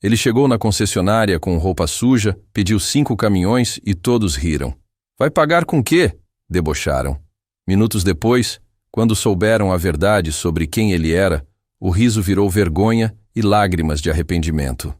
Ele chegou na concessionária com roupa suja, pediu 5 caminhões e todos riram. Vai pagar com quê? Debocharam. Minutos depois, quando souberam a verdade sobre quem ele era, o riso virou vergonha e lágrimas de arrependimento.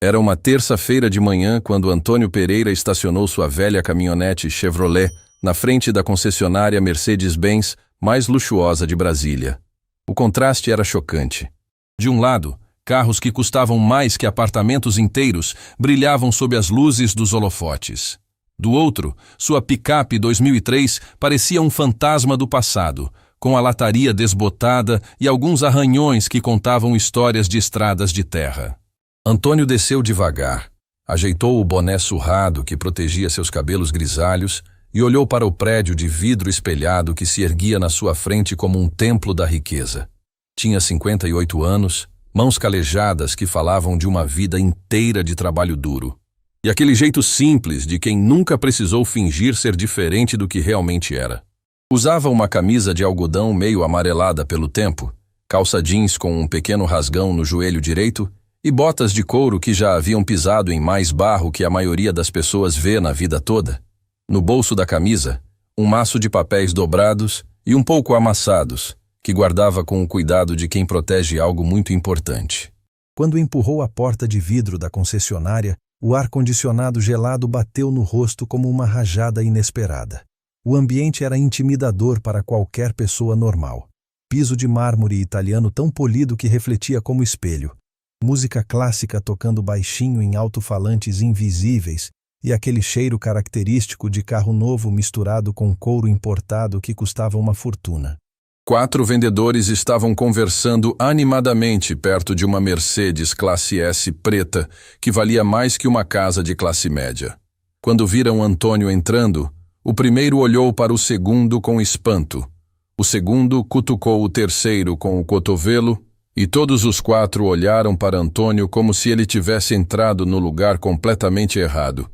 Era uma terça-feira de manhã quando Antônio Pereira estacionou sua velha caminhonete Chevrolet na frente da concessionária Mercedes-Benz mais luxuosa de Brasília. O contraste era chocante. De um lado, carros que custavam mais que apartamentos inteiros brilhavam sob as luzes dos holofotes. Do outro, sua picape 2003 parecia um fantasma do passado, com a lataria desbotada e alguns arranhões que contavam histórias de estradas de terra. Antônio desceu devagar, ajeitou o boné surrado que protegia seus cabelos grisalhos e olhou para o prédio de vidro espelhado que se erguia na sua frente como um templo da riqueza. Tinha 58 anos, mãos calejadas que falavam de uma vida inteira de trabalho duro. E aquele jeito simples de quem nunca precisou fingir ser diferente do que realmente era. Usava uma camisa de algodão meio amarelada pelo tempo, calça jeans com um pequeno rasgão no joelho direito e botas de couro que já haviam pisado em mais barro que a maioria das pessoas vê na vida toda. No bolso da camisa, um maço de papéis dobrados e um pouco amassados, que guardava com o cuidado de quem protege algo muito importante. Quando empurrou a porta de vidro da concessionária, o ar-condicionado gelado bateu no rosto como uma rajada inesperada. O ambiente era intimidador para qualquer pessoa normal. Piso de mármore italiano tão polido que refletia como espelho. Música clássica tocando baixinho em alto-falantes invisíveis e aquele cheiro característico de carro novo misturado com couro importado que custava uma fortuna. 4 vendedores estavam conversando animadamente perto de uma Mercedes classe S preta que valia mais que uma casa de classe média. Quando viram Antônio entrando, o primeiro olhou para o segundo com espanto. O segundo cutucou o terceiro com o cotovelo e todos os 4 olharam para Antônio como se ele tivesse entrado no lugar completamente errado.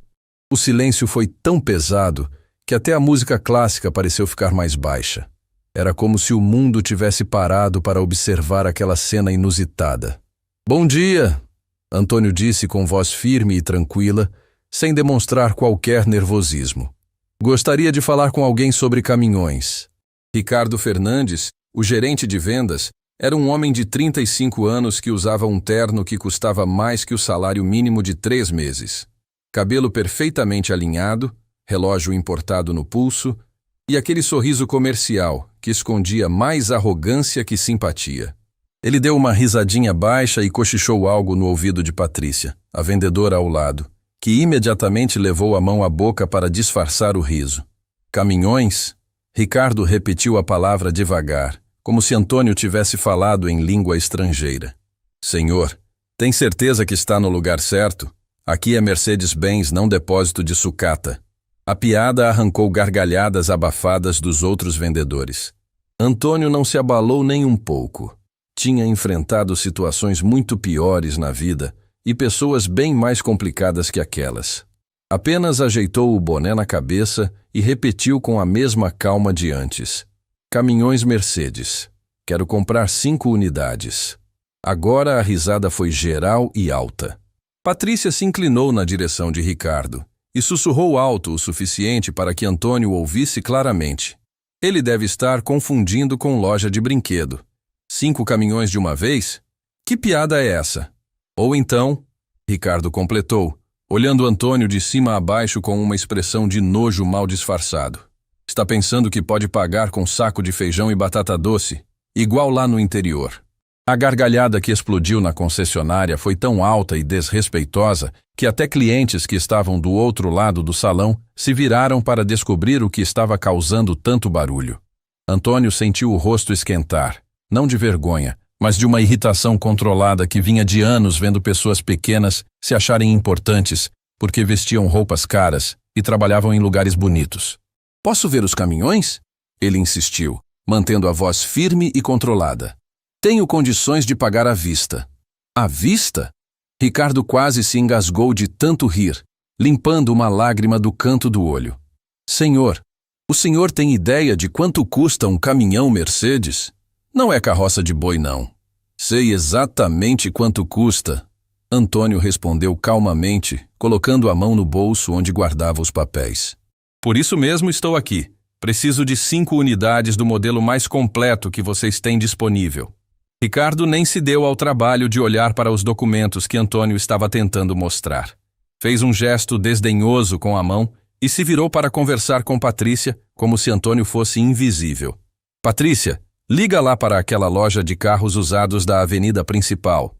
O silêncio foi tão pesado que até a música clássica pareceu ficar mais baixa. Era como se o mundo tivesse parado para observar aquela cena inusitada. Bom dia, Antônio disse com voz firme e tranquila, sem demonstrar qualquer nervosismo. Gostaria de falar com alguém sobre caminhões. Ricardo Fernandes, o gerente de vendas, era um homem de 35 anos que usava um terno que custava mais que o salário mínimo de 3 meses. Cabelo perfeitamente alinhado, relógio importado no pulso e aquele sorriso comercial que escondia mais arrogância que simpatia. Ele deu uma risadinha baixa e cochichou algo no ouvido de Patrícia, a vendedora ao lado, que imediatamente levou a mão à boca para disfarçar o riso. Caminhões? Ricardo repetiu a palavra devagar, como se Antônio tivesse falado em língua estrangeira. Senhor, tem certeza que está no lugar certo? Aqui é Mercedes-Benz, não depósito de sucata. A piada arrancou gargalhadas abafadas dos outros vendedores. Antônio não se abalou nem um pouco. Tinha enfrentado situações muito piores na vida e pessoas bem mais complicadas que aquelas. Apenas ajeitou o boné na cabeça e repetiu com a mesma calma de antes. Caminhões Mercedes. Quero comprar 5 unidades. Agora a risada foi geral e alta. Patrícia se inclinou na direção de Ricardo e sussurrou alto o suficiente para que Antônio ouvisse claramente. Ele deve estar confundindo com loja de brinquedo. 5 caminhões de uma vez? Que piada é essa? Ou então, Ricardo completou, olhando Antônio de cima a baixo com uma expressão de nojo mal disfarçado. Está pensando que pode pagar com saco de feijão e batata doce, igual lá no interior. A gargalhada que explodiu na concessionária foi tão alta e desrespeitosa que até clientes que estavam do outro lado do salão se viraram para descobrir o que estava causando tanto barulho. Antônio sentiu o rosto esquentar, não de vergonha, mas de uma irritação controlada que vinha de anos vendo pessoas pequenas se acharem importantes porque vestiam roupas caras e trabalhavam em lugares bonitos. Posso ver os caminhões? Ele insistiu, mantendo a voz firme e controlada. Tenho condições de pagar à vista. À vista? Ricardo quase se engasgou de tanto rir, limpando uma lágrima do canto do olho. Senhor, o senhor tem ideia de quanto custa um caminhão Mercedes? Não é carroça de boi, não. Sei exatamente quanto custa. Antônio respondeu calmamente, colocando a mão no bolso onde guardava os papéis. Por isso mesmo estou aqui. Preciso de 5 unidades do modelo mais completo que vocês têm disponível. Ricardo nem se deu ao trabalho de olhar para os documentos que Antônio estava tentando mostrar. Fez um gesto desdenhoso com a mão e se virou para conversar com Patrícia, como se Antônio fosse invisível. Patrícia, liga lá para aquela loja de carros usados da avenida principal.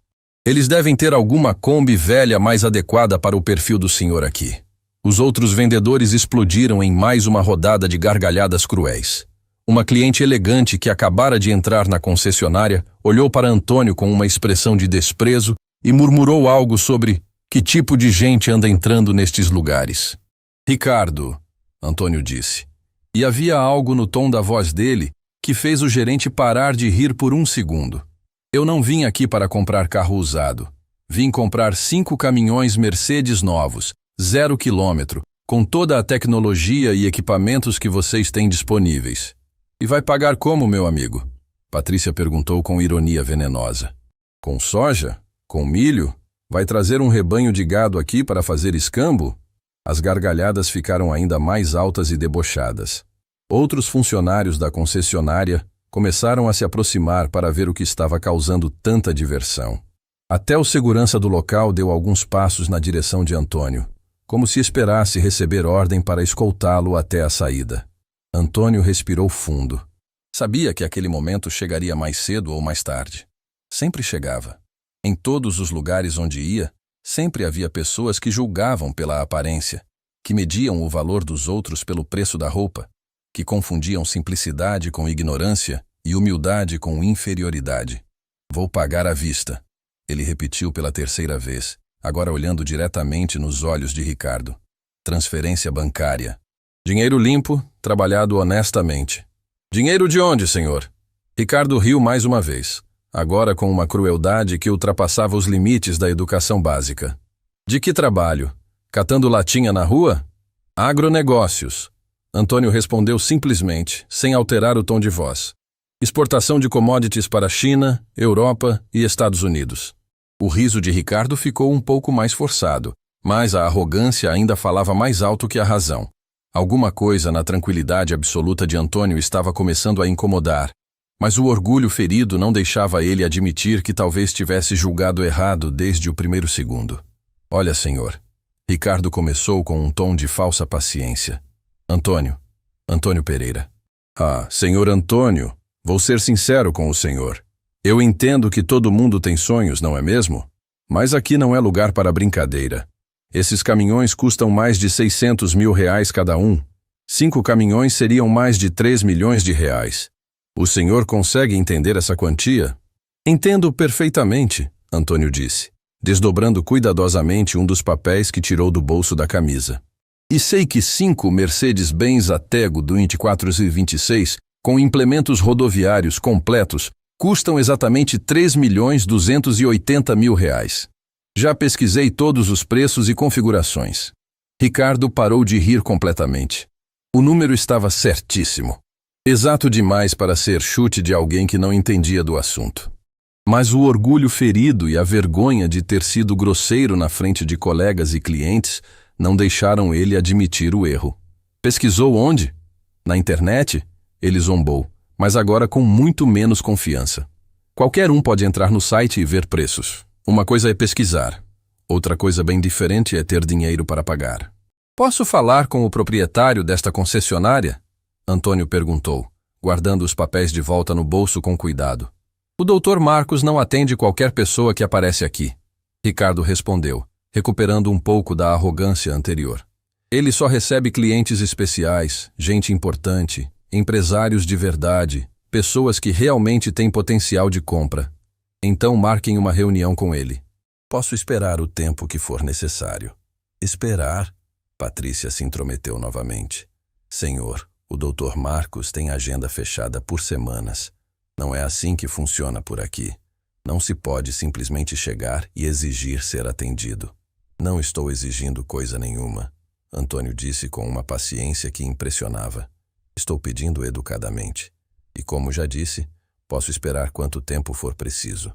Eles devem ter alguma Kombi velha mais adequada para o perfil do senhor aqui. Os outros vendedores explodiram em mais uma rodada de gargalhadas cruéis. Uma cliente elegante que acabara de entrar na concessionária olhou para Antônio com uma expressão de desprezo e murmurou algo sobre que tipo de gente anda entrando nestes lugares. Ricardo, Antônio disse. E havia algo no tom da voz dele que fez o gerente parar de rir por um segundo. Eu não vim aqui para comprar carro usado. Vim comprar 5 caminhões Mercedes novos, 0 quilômetro, com toda a tecnologia e equipamentos que vocês têm disponíveis. E vai pagar como, meu amigo? Patrícia perguntou com ironia venenosa. Com soja? Com milho? Vai trazer um rebanho de gado aqui para fazer escambo? As gargalhadas ficaram ainda mais altas e debochadas. Outros funcionários da concessionária começaram a se aproximar para ver o que estava causando tanta diversão. Até o segurança do local deu alguns passos na direção de Antônio, como se esperasse receber ordem para escoltá-lo até a saída. Antônio respirou fundo. Sabia que aquele momento chegaria mais cedo ou mais tarde. Sempre chegava. Em todos os lugares onde ia, sempre havia pessoas que julgavam pela aparência, que mediam o valor dos outros pelo preço da roupa, que confundiam simplicidade com ignorância e humildade com inferioridade. Vou pagar à vista, ele repetiu pela 3ª vez, agora olhando diretamente nos olhos de Ricardo. Transferência bancária. Dinheiro limpo, trabalhado honestamente. Dinheiro de onde, senhor? Ricardo riu mais uma vez, agora com uma crueldade que ultrapassava os limites da educação básica. De que trabalho? Catando latinha na rua? Agronegócios. Antônio respondeu simplesmente, sem alterar o tom de voz. Exportação de commodities para a China, Europa e Estados Unidos. O riso de Ricardo ficou um pouco mais forçado, mas a arrogância ainda falava mais alto que a razão. Alguma coisa na tranquilidade absoluta de Antônio estava começando a incomodar, mas o orgulho ferido não deixava ele admitir que talvez tivesse julgado errado desde o primeiro segundo. Olha, senhor. Ricardo começou com um tom de falsa paciência. Antônio Pereira. Ah, senhor Antônio, vou ser sincero com o senhor. Eu entendo que todo mundo tem sonhos, não é mesmo? Mas aqui não é lugar para brincadeira. Esses caminhões custam mais de 600 mil reais cada um. 5 caminhões seriam mais de 3 milhões de reais. O senhor consegue entender essa quantia? Entendo perfeitamente, Antônio disse, desdobrando cuidadosamente um dos papéis que tirou do bolso da camisa. E sei que 5 Mercedes-Benz Atego do 2426, com implementos rodoviários completos, custam exatamente 3.280.000 reais. Já pesquisei todos os preços e configurações. Ricardo parou de rir completamente. O número estava certíssimo. Exato demais para ser chute de alguém que não entendia do assunto. Mas o orgulho ferido e a vergonha de ter sido grosseiro na frente de colegas e clientes não deixaram ele admitir o erro. Pesquisou onde? Na internet? Ele zombou, mas agora com muito menos confiança. Qualquer um pode entrar no site e ver preços. Uma coisa é pesquisar. Outra coisa bem diferente é ter dinheiro para pagar. Posso falar com o proprietário desta concessionária? Antônio perguntou, guardando os papéis de volta no bolso com cuidado. O Dr. Marcos não atende qualquer pessoa que aparece aqui. Ricardo respondeu, recuperando um pouco da arrogância anterior. Ele só recebe clientes especiais, gente importante, empresários de verdade, pessoas que realmente têm potencial de compra. Então marquem uma reunião com ele. Posso esperar o tempo que for necessário. Esperar? Patrícia se intrometeu novamente. Senhor, o Dr. Marcos tem agenda fechada por semanas. Não é assim que funciona por aqui. Não se pode simplesmente chegar e exigir ser atendido. Não estou exigindo coisa nenhuma, Antônio disse com uma paciência que impressionava. Estou pedindo educadamente. E como já disse, posso esperar quanto tempo for preciso.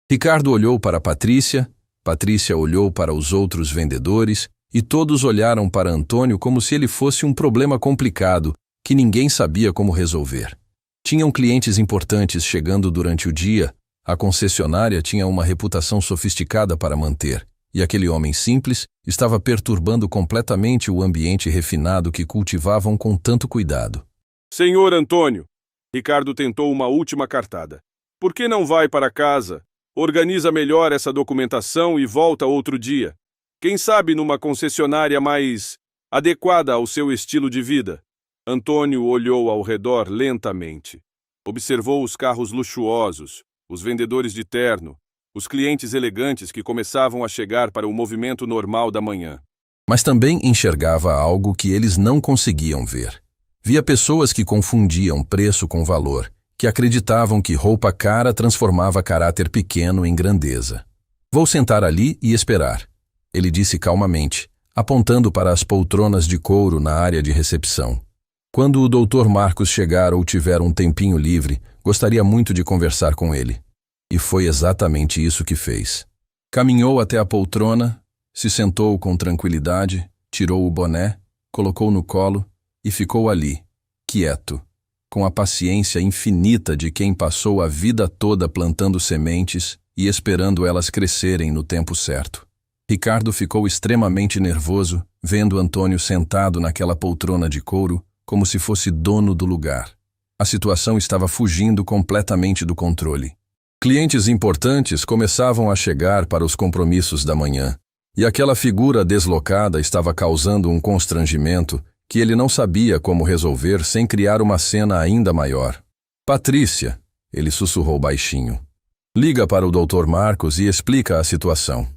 Ricardo olhou para Patrícia Patrícia olhou para os outros vendedores e todos olharam para Antônio como se ele fosse um problema complicado que ninguém sabia como resolver. Tinham clientes importantes chegando durante o dia, a concessionária tinha uma reputação sofisticada para manter, e aquele homem simples estava perturbando completamente o ambiente refinado que cultivavam com tanto cuidado. Senhor Antônio, Ricardo tentou uma última cartada. Por que não vai para casa? Organiza melhor essa documentação e volta outro dia. Quem sabe numa concessionária mais adequada ao seu estilo de vida. Antônio olhou ao redor lentamente. Observou os carros luxuosos, os vendedores de terno, os clientes elegantes que começavam a chegar para o movimento normal da manhã. Mas também enxergava algo que eles não conseguiam ver. Via pessoas que confundiam preço com valor, que acreditavam que roupa cara transformava caráter pequeno em grandeza. Vou sentar ali e esperar, ele disse calmamente, apontando para as poltronas de couro na área de recepção. Quando o Dr. Marcos chegar ou tiver um tempinho livre, gostaria muito de conversar com ele. E foi exatamente isso que fez. Caminhou até a poltrona, se sentou com tranquilidade, tirou o boné, colocou no colo e ficou ali, quieto, com a paciência infinita de quem passou a vida toda plantando sementes e esperando elas crescerem no tempo certo. Ricardo ficou extremamente nervoso, vendo Antônio sentado naquela poltrona de couro, como se fosse dono do lugar. A situação estava fugindo completamente do controle. Clientes importantes começavam a chegar para os compromissos da manhã, e aquela figura deslocada estava causando um constrangimento que ele não sabia como resolver sem criar uma cena ainda maior. Patrícia, ele sussurrou baixinho. Liga para o Dr. Marcos e explica a situação.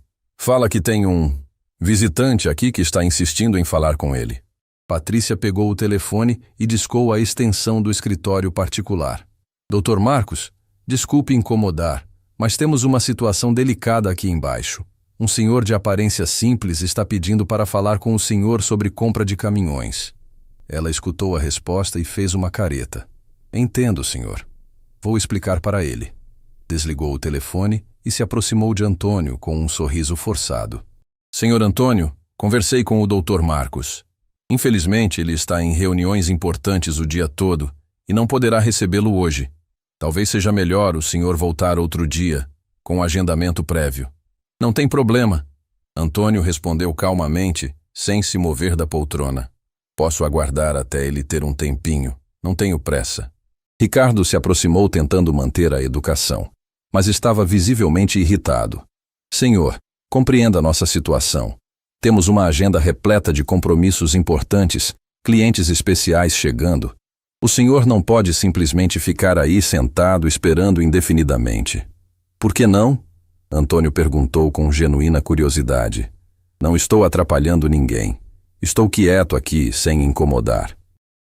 Fala que tem um visitante aqui que está insistindo em falar com ele. Patrícia pegou o telefone e discou a extensão do escritório particular. Dr. Marcos, desculpe incomodar, mas temos uma situação delicada aqui embaixo. Um senhor de aparência simples está pedindo para falar com o senhor sobre compra de caminhões. Ela escutou a resposta e fez uma careta. Entendo, senhor. Vou explicar para ele. Desligou o telefone e se aproximou de Antônio com um sorriso forçado. Senhor Antônio, conversei com o Dr. Marcos. Infelizmente, ele está em reuniões importantes o dia todo e não poderá recebê-lo hoje. Talvez seja melhor o senhor voltar outro dia, com agendamento prévio. Não tem problema. Antônio respondeu calmamente, sem se mover da poltrona. Posso aguardar até ele ter um tempinho. Não tenho pressa. Ricardo se aproximou tentando manter a educação, mas estava visivelmente irritado. Senhor, compreenda nossa situação. Temos uma agenda repleta de compromissos importantes, clientes especiais chegando. O senhor não pode simplesmente ficar aí sentado esperando indefinidamente. Por que não? Antônio perguntou com genuína curiosidade. Não estou atrapalhando ninguém. Estou quieto aqui, sem incomodar.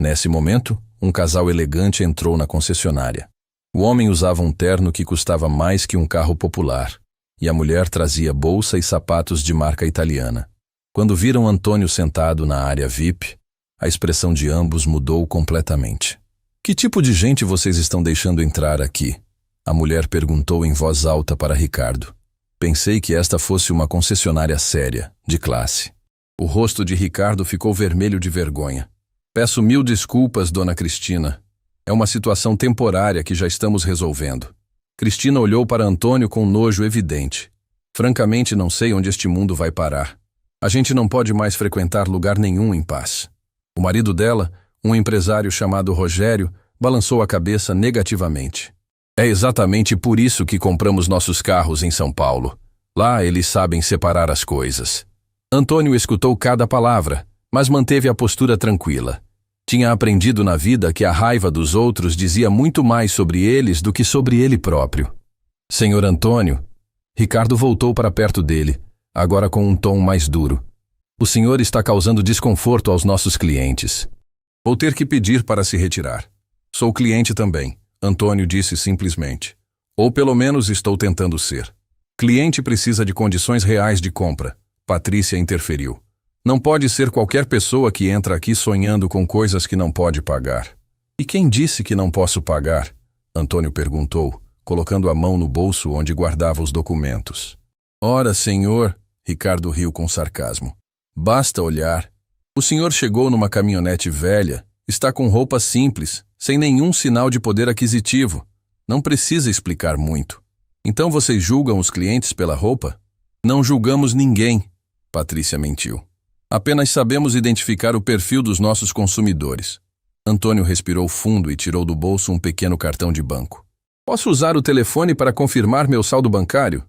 Nesse momento, um casal elegante entrou na concessionária. O homem usava um terno que custava mais que um carro popular, e a mulher trazia bolsa e sapatos de marca italiana. Quando viram Antônio sentado na área VIP, a expressão de ambos mudou completamente. Que tipo de gente vocês estão deixando entrar aqui? A mulher perguntou em voz alta para Ricardo. Pensei que esta fosse uma concessionária séria, de classe. O rosto de Ricardo ficou vermelho de vergonha. Peço 1000 desculpas, dona Cristina. É uma situação temporária que já estamos resolvendo. Cristina olhou para Antônio com nojo evidente. Francamente, não sei onde este mundo vai parar. A gente não pode mais frequentar lugar nenhum em paz. O marido dela, um empresário chamado Rogério, balançou a cabeça negativamente. É exatamente por isso que compramos nossos carros em São Paulo. Lá eles sabem separar as coisas. Antônio escutou cada palavra, mas manteve a postura tranquila. Tinha aprendido na vida que a raiva dos outros dizia muito mais sobre eles do que sobre ele próprio. Senhor Antônio, Ricardo voltou para perto dele, agora com um tom mais duro. O senhor está causando desconforto aos nossos clientes. Vou ter que pedir para se retirar. Sou cliente também, Antônio disse simplesmente. Ou pelo menos estou tentando ser. Cliente precisa de condições reais de compra. Patrícia interferiu. Não pode ser qualquer pessoa que entra aqui sonhando com coisas que não pode pagar. E quem disse que não posso pagar? Antônio perguntou, colocando a mão no bolso onde guardava os documentos. Ora, senhor, Ricardo riu com sarcasmo. Basta olhar. O senhor chegou numa caminhonete velha, está com roupa simples, sem nenhum sinal de poder aquisitivo. Não precisa explicar muito. Então vocês julgam os clientes pela roupa? Não julgamos ninguém, Patrícia mentiu. Apenas sabemos identificar o perfil dos nossos consumidores. Antônio respirou fundo e tirou do bolso um pequeno cartão de banco. Posso usar o telefone para confirmar meu saldo bancário?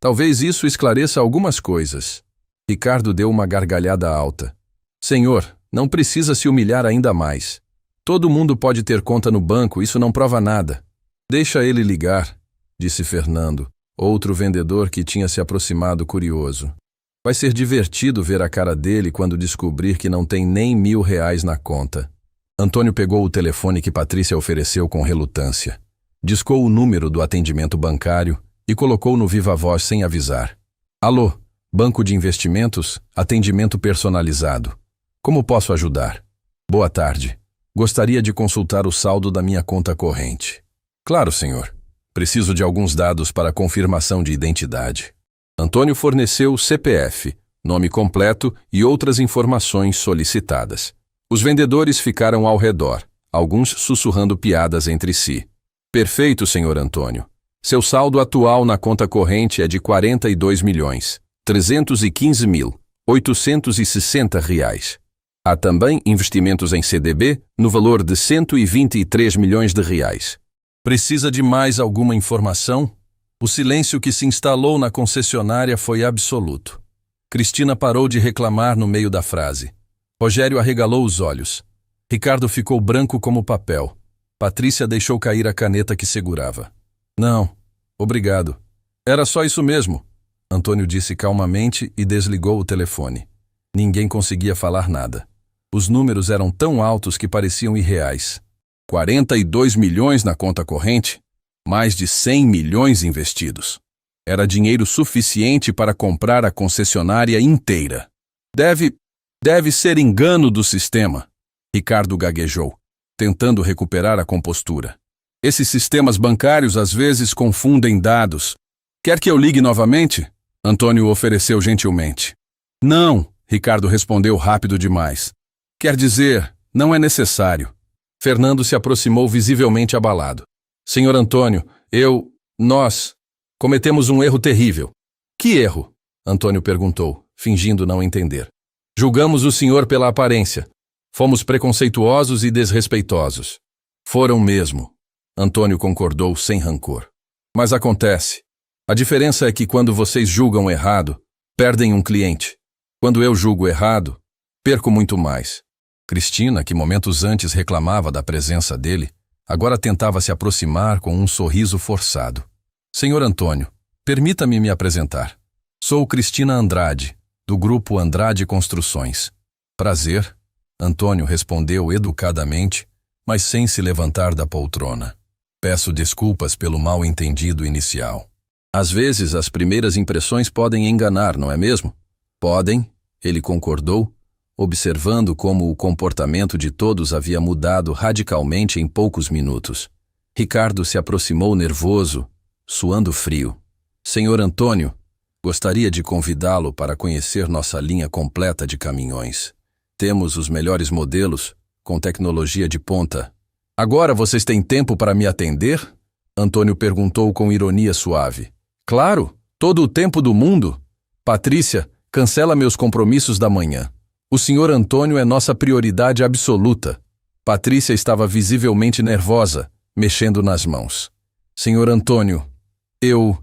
Talvez isso esclareça algumas coisas. Ricardo deu uma gargalhada alta. Senhor, não precisa se humilhar ainda mais. Todo mundo pode ter conta no banco, isso não prova nada. Deixa ele ligar, disse Fernando, outro vendedor que tinha se aproximado curioso. Vai ser divertido ver a cara dele quando descobrir que não tem nem R$1.000 na conta. Antônio pegou o telefone que Patrícia ofereceu com relutância. Discou o número do atendimento bancário e colocou no viva-voz sem avisar. Alô, Banco de Investimentos, atendimento personalizado. Como posso ajudar? Boa tarde. Gostaria de consultar o saldo da minha conta corrente. Claro, senhor. Preciso de alguns dados para confirmação de identidade. Antônio forneceu CPF, nome completo e outras informações solicitadas. Os vendedores ficaram ao redor, alguns sussurrando piadas entre si. Perfeito, senhor Antônio. Seu saldo atual na conta corrente é de R$42.315.860. Há também investimentos em CDB no valor de R$123 milhões. Precisa de mais alguma informação? O silêncio que se instalou na concessionária foi absoluto. Cristina parou de reclamar no meio da frase. Rogério arregalou os olhos. Ricardo ficou branco como papel. Patrícia deixou cair a caneta que segurava. Não, obrigado. Era só isso mesmo, Antônio disse calmamente e desligou o telefone. Ninguém conseguia falar nada. Os números eram tão altos que pareciam irreais. 42 milhões na conta corrente? Mais de 100 milhões investidos. Era dinheiro suficiente para comprar a concessionária inteira. Deve ser engano do sistema, Ricardo gaguejou, tentando recuperar a compostura. Esses sistemas bancários às vezes confundem dados. Quer que eu ligue novamente? Antônio ofereceu gentilmente. Não, Ricardo respondeu rápido demais. Quer dizer, não é necessário. Fernando se aproximou visivelmente abalado. Senhor Antônio, nós cometemos um erro terrível. Que erro? Antônio perguntou, fingindo não entender. Julgamos o senhor pela aparência. Fomos preconceituosos e desrespeitosos. Foram mesmo. Antônio concordou sem rancor. Mas acontece. A diferença é que quando vocês julgam errado, perdem um cliente. Quando eu julgo errado, perco muito mais. Cristina, que momentos antes reclamava da presença dele, agora tentava se aproximar com um sorriso forçado. Senhor Antônio, permita-me me apresentar. Sou Cristina Andrade, do grupo Andrade Construções. Prazer, Antônio respondeu educadamente, mas sem se levantar da poltrona. Peço desculpas pelo mal-entendido inicial. Às vezes as primeiras impressões podem enganar, não é mesmo? Podem, ele concordou, observando como o comportamento de todos havia mudado radicalmente em poucos minutos. Ricardo se aproximou nervoso, suando frio. Senhor Antônio, gostaria de convidá-lo para conhecer nossa linha completa de caminhões. Temos os melhores modelos, com tecnologia de ponta. Agora vocês têm tempo para me atender? Antônio perguntou com ironia suave. Claro, todo o tempo do mundo. Patrícia, cancela meus compromissos da manhã. O senhor Antônio é nossa prioridade absoluta. Patrícia estava visivelmente nervosa, mexendo nas mãos. Senhor Antônio, eu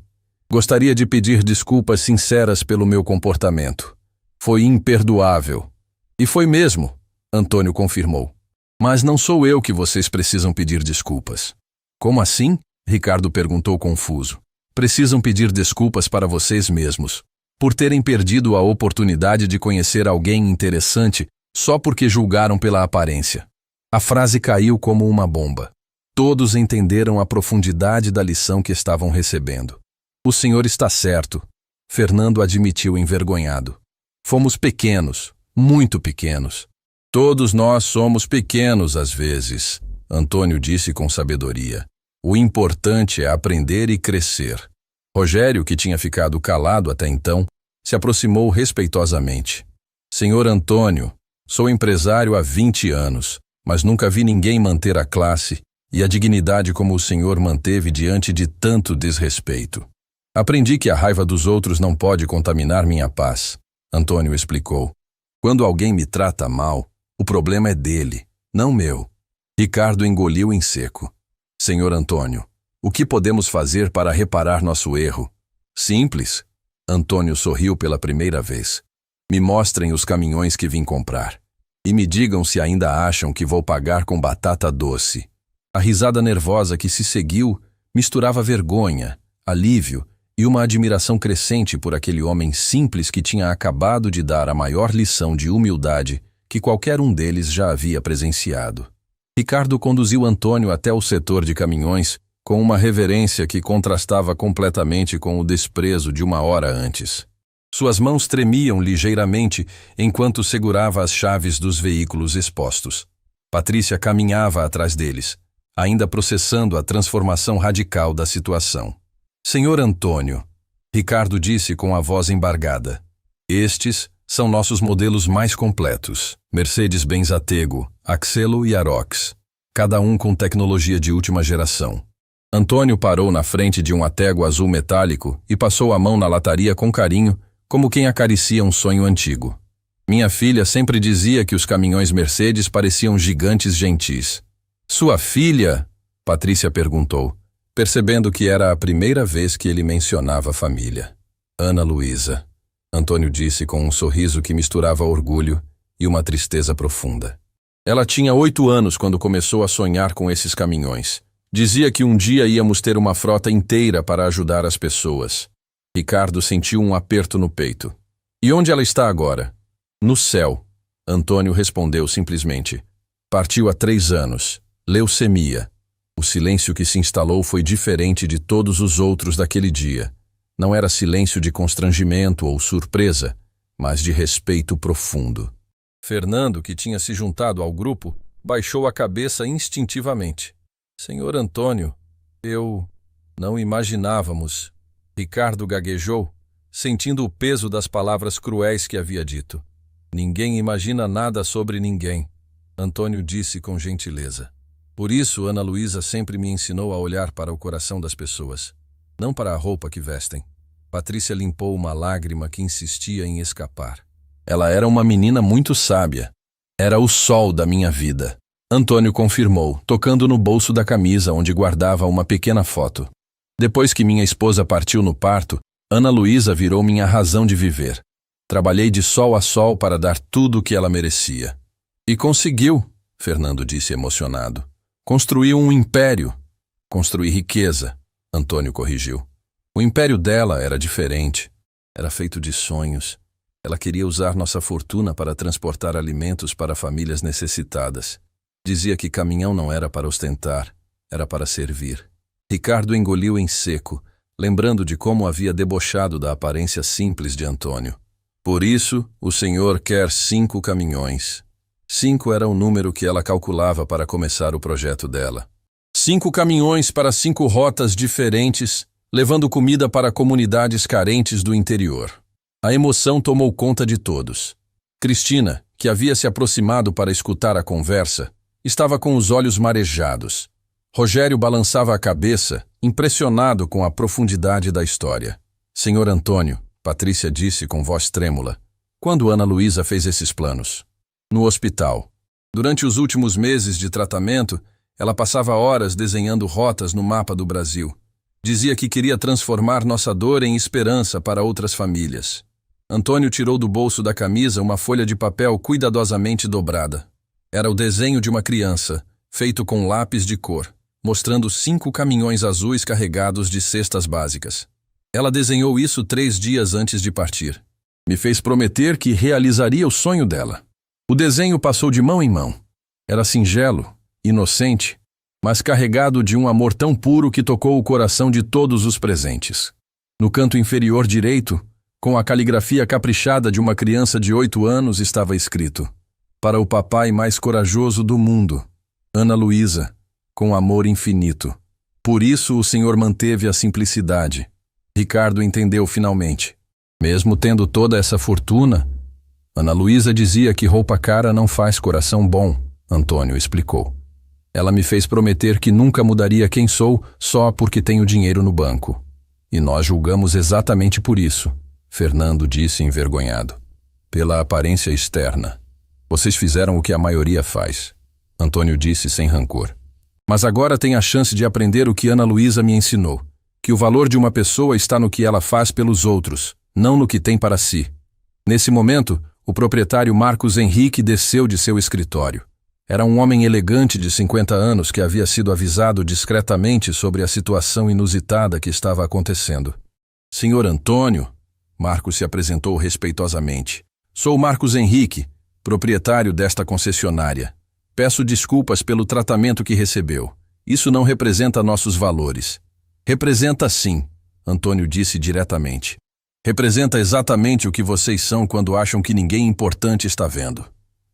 gostaria de pedir desculpas sinceras pelo meu comportamento. Foi imperdoável. E foi mesmo, Antônio confirmou. Mas não sou eu que vocês precisam pedir desculpas. Como assim? Ricardo perguntou confuso. Precisam pedir desculpas para vocês mesmos, por terem perdido a oportunidade de conhecer alguém interessante só porque julgaram pela aparência. A frase caiu como uma bomba. Todos entenderam a profundidade da lição que estavam recebendo. O senhor está certo, Fernando admitiu envergonhado. Fomos pequenos, muito pequenos. Todos nós somos pequenos às vezes, Antônio disse com sabedoria. O importante é aprender e crescer. Rogério, que tinha ficado calado até então, se aproximou respeitosamente. Senhor Antônio, sou empresário há 20 anos, mas nunca vi ninguém manter a classe e a dignidade como o senhor manteve diante de tanto desrespeito. Aprendi que a raiva dos outros não pode contaminar minha paz, Antônio explicou. Quando alguém me trata mal, o problema é dele, não meu. Ricardo engoliu em seco. Senhor Antônio, o que podemos fazer para reparar nosso erro? Simples. Antônio sorriu pela primeira vez. Me mostrem os caminhões que vim comprar. E me digam se ainda acham que vou pagar com batata doce. A risada nervosa que se seguiu misturava vergonha, alívio e uma admiração crescente por aquele homem simples que tinha acabado de dar a maior lição de humildade que qualquer um deles já havia presenciado. Ricardo conduziu Antônio até o setor de caminhões com uma reverência que contrastava completamente com o desprezo de uma hora antes. Suas mãos tremiam ligeiramente enquanto segurava as chaves dos veículos expostos. Patrícia caminhava atrás deles, ainda processando a transformação radical da situação. Senhor Antônio, Ricardo disse com a voz embargada, estes são nossos modelos mais completos, Mercedes-Benz Atego, Axelo e Arox, cada um com tecnologia de última geração. Antônio parou na frente de um Atego azul metálico e passou a mão na lataria com carinho, como quem acaricia um sonho antigo. Minha filha sempre dizia que os caminhões Mercedes pareciam gigantes gentis. Sua filha? Patrícia perguntou, percebendo que era a primeira vez que ele mencionava a família. Ana Luísa, Antônio disse com um sorriso que misturava orgulho e uma tristeza profunda. Ela tinha 8 anos quando começou a sonhar com esses caminhões. Dizia que um dia íamos ter uma frota inteira para ajudar as pessoas. Ricardo sentiu um aperto no peito. E onde ela está agora? No céu. Antônio respondeu simplesmente. Partiu há 3 anos. Leucemia. O silêncio que se instalou foi diferente de todos os outros daquele dia. Não era silêncio de constrangimento ou surpresa, mas de respeito profundo. Fernando, que tinha se juntado ao grupo, baixou a cabeça instintivamente. Senhor Antônio, não imaginávamos. Ricardo gaguejou, sentindo o peso das palavras cruéis que havia dito. Ninguém imagina nada sobre ninguém, Antônio disse com gentileza. Por isso, Ana Luísa sempre me ensinou a olhar para o coração das pessoas, não para a roupa que vestem. Patrícia limpou uma lágrima que insistia em escapar. Ela era uma menina muito sábia. Era o sol da minha vida. Antônio confirmou, tocando no bolso da camisa onde guardava uma pequena foto. Depois que minha esposa partiu no parto, Ana Luísa virou minha razão de viver. Trabalhei de sol a sol para dar tudo o que ela merecia. E conseguiu, Fernando disse emocionado. Construiu um império. Construí riqueza, Antônio corrigiu. O império dela era diferente. Era feito de sonhos. Ela queria usar nossa fortuna para transportar alimentos para famílias necessitadas. Dizia que caminhão não era para ostentar, era para servir. Ricardo engoliu em seco, lembrando de como havia debochado da aparência simples de Antônio. Por isso, o senhor quer 5 caminhões. 5 era o número que ela calculava para começar o projeto dela. 5 caminhões para 5 rotas diferentes, levando comida para comunidades carentes do interior. A emoção tomou conta de todos. Cristina, que havia se aproximado para escutar a conversa, estava com os olhos marejados. Rogério balançava a cabeça, impressionado com a profundidade da história. Senhor Antônio, Patrícia disse com voz trêmula, quando Ana Luísa fez esses planos? No hospital. Durante os últimos meses de tratamento, ela passava horas desenhando rotas no mapa do Brasil. Dizia que queria transformar nossa dor em esperança para outras famílias. Antônio tirou do bolso da camisa uma folha de papel cuidadosamente dobrada. Era o desenho de uma criança, feito com lápis de cor, mostrando 5 caminhões azuis carregados de cestas básicas. Ela desenhou isso 3 dias antes de partir. Me fez prometer que realizaria o sonho dela. O desenho passou de mão em mão. Era singelo, inocente, mas carregado de um amor tão puro que tocou o coração de todos os presentes. No canto inferior direito, com a caligrafia caprichada de uma criança de 8 anos, estava escrito: para o papai mais corajoso do mundo, Ana Luísa, com amor infinito. Por isso o senhor manteve a simplicidade. Ricardo entendeu finalmente. Mesmo tendo toda essa fortuna, Ana Luísa dizia que roupa cara não faz coração bom, Antônio explicou. Ela me fez prometer que nunca mudaria quem sou só porque tenho dinheiro no banco. E nós julgamos exatamente por isso, Fernando disse envergonhado. Pela aparência externa. Vocês fizeram o que a maioria faz, Antônio disse sem rancor. Mas agora tem a chance de aprender o que Ana Luísa me ensinou, que o valor de uma pessoa está no que ela faz pelos outros, não no que tem para si. Nesse momento, o proprietário Marcos Henrique desceu de seu escritório. Era um homem elegante de 50 anos que havia sido avisado discretamente sobre a situação inusitada que estava acontecendo. Senhor Antônio, Marcos se apresentou respeitosamente. Sou Marcos Henrique, proprietário desta concessionária. Peço desculpas pelo tratamento que recebeu. Isso não representa nossos valores. Representa sim, Antônio disse diretamente. Representa exatamente o que vocês são quando acham que ninguém importante está vendo.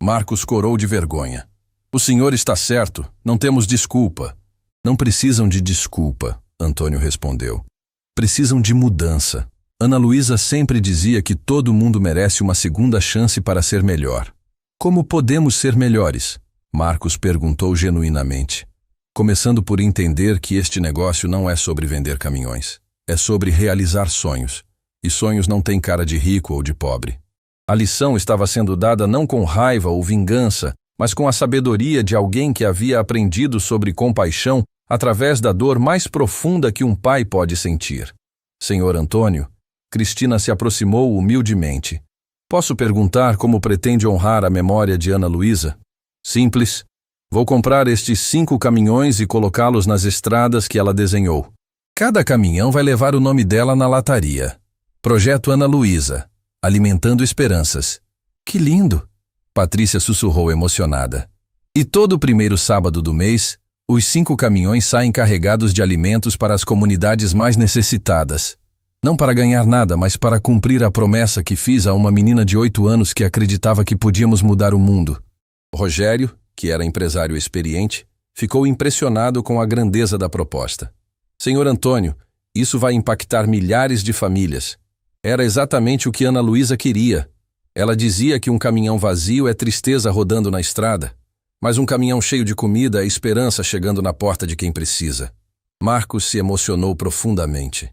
Marcos corou de vergonha. O senhor está certo, não temos desculpa. Não precisam de desculpa, Antônio respondeu. Precisam de mudança. Ana Luísa sempre dizia que todo mundo merece uma segunda chance para ser melhor. Como podemos ser melhores? Marcos perguntou genuinamente. Começando por entender que este negócio não é sobre vender caminhões. É sobre realizar sonhos. E sonhos não têm cara de rico ou de pobre. A lição estava sendo dada não com raiva ou vingança, mas com a sabedoria de alguém que havia aprendido sobre compaixão através da dor mais profunda que um pai pode sentir. Senhor Antônio, Cristina se aproximou humildemente. Posso perguntar como pretende honrar a memória de Ana Luísa? Simples. Vou comprar estes 5 caminhões e colocá-los nas estradas que ela desenhou. Cada caminhão vai levar o nome dela na lataria. Projeto Ana Luísa, alimentando esperanças. Que lindo! Patrícia sussurrou emocionada. E todo primeiro sábado do mês, os 5 caminhões saem carregados de alimentos para as comunidades mais necessitadas. Não para ganhar nada, mas para cumprir a promessa que fiz a uma menina de 8 anos que acreditava que podíamos mudar o mundo. Rogério, que era empresário experiente, ficou impressionado com a grandeza da proposta. Senhor Antônio, isso vai impactar milhares de famílias. Era exatamente o que Ana Luísa queria. Ela dizia que um caminhão vazio é tristeza rodando na estrada, mas um caminhão cheio de comida é esperança chegando na porta de quem precisa. Marcos se emocionou profundamente.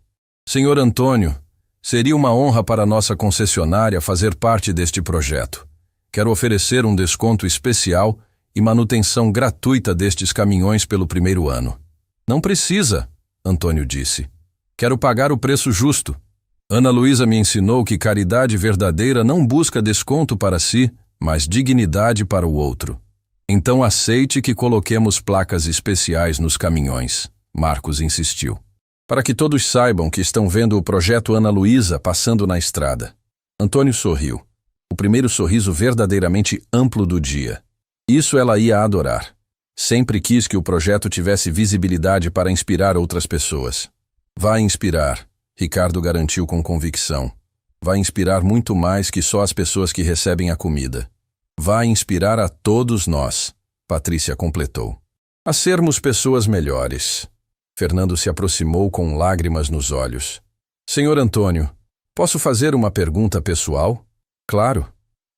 Senhor Antônio, seria uma honra para nossa concessionária fazer parte deste projeto. Quero oferecer um desconto especial e manutenção gratuita destes caminhões pelo primeiro ano. Não precisa, Antônio disse. Quero pagar o preço justo. Ana Luísa me ensinou que caridade verdadeira não busca desconto para si, mas dignidade para o outro. Então aceite que coloquemos placas especiais nos caminhões, Marcos insistiu. Para que todos saibam que estão vendo o projeto Ana Luísa passando na estrada. Antônio sorriu. O primeiro sorriso verdadeiramente amplo do dia. Isso ela ia adorar. Sempre quis que o projeto tivesse visibilidade para inspirar outras pessoas. Vai inspirar. Ricardo garantiu com convicção. Vai inspirar muito mais que só as pessoas que recebem a comida. Vai inspirar a todos nós, Patrícia completou. A sermos pessoas melhores. Fernando se aproximou com lágrimas nos olhos. Senhor Antônio, posso fazer uma pergunta pessoal? Claro.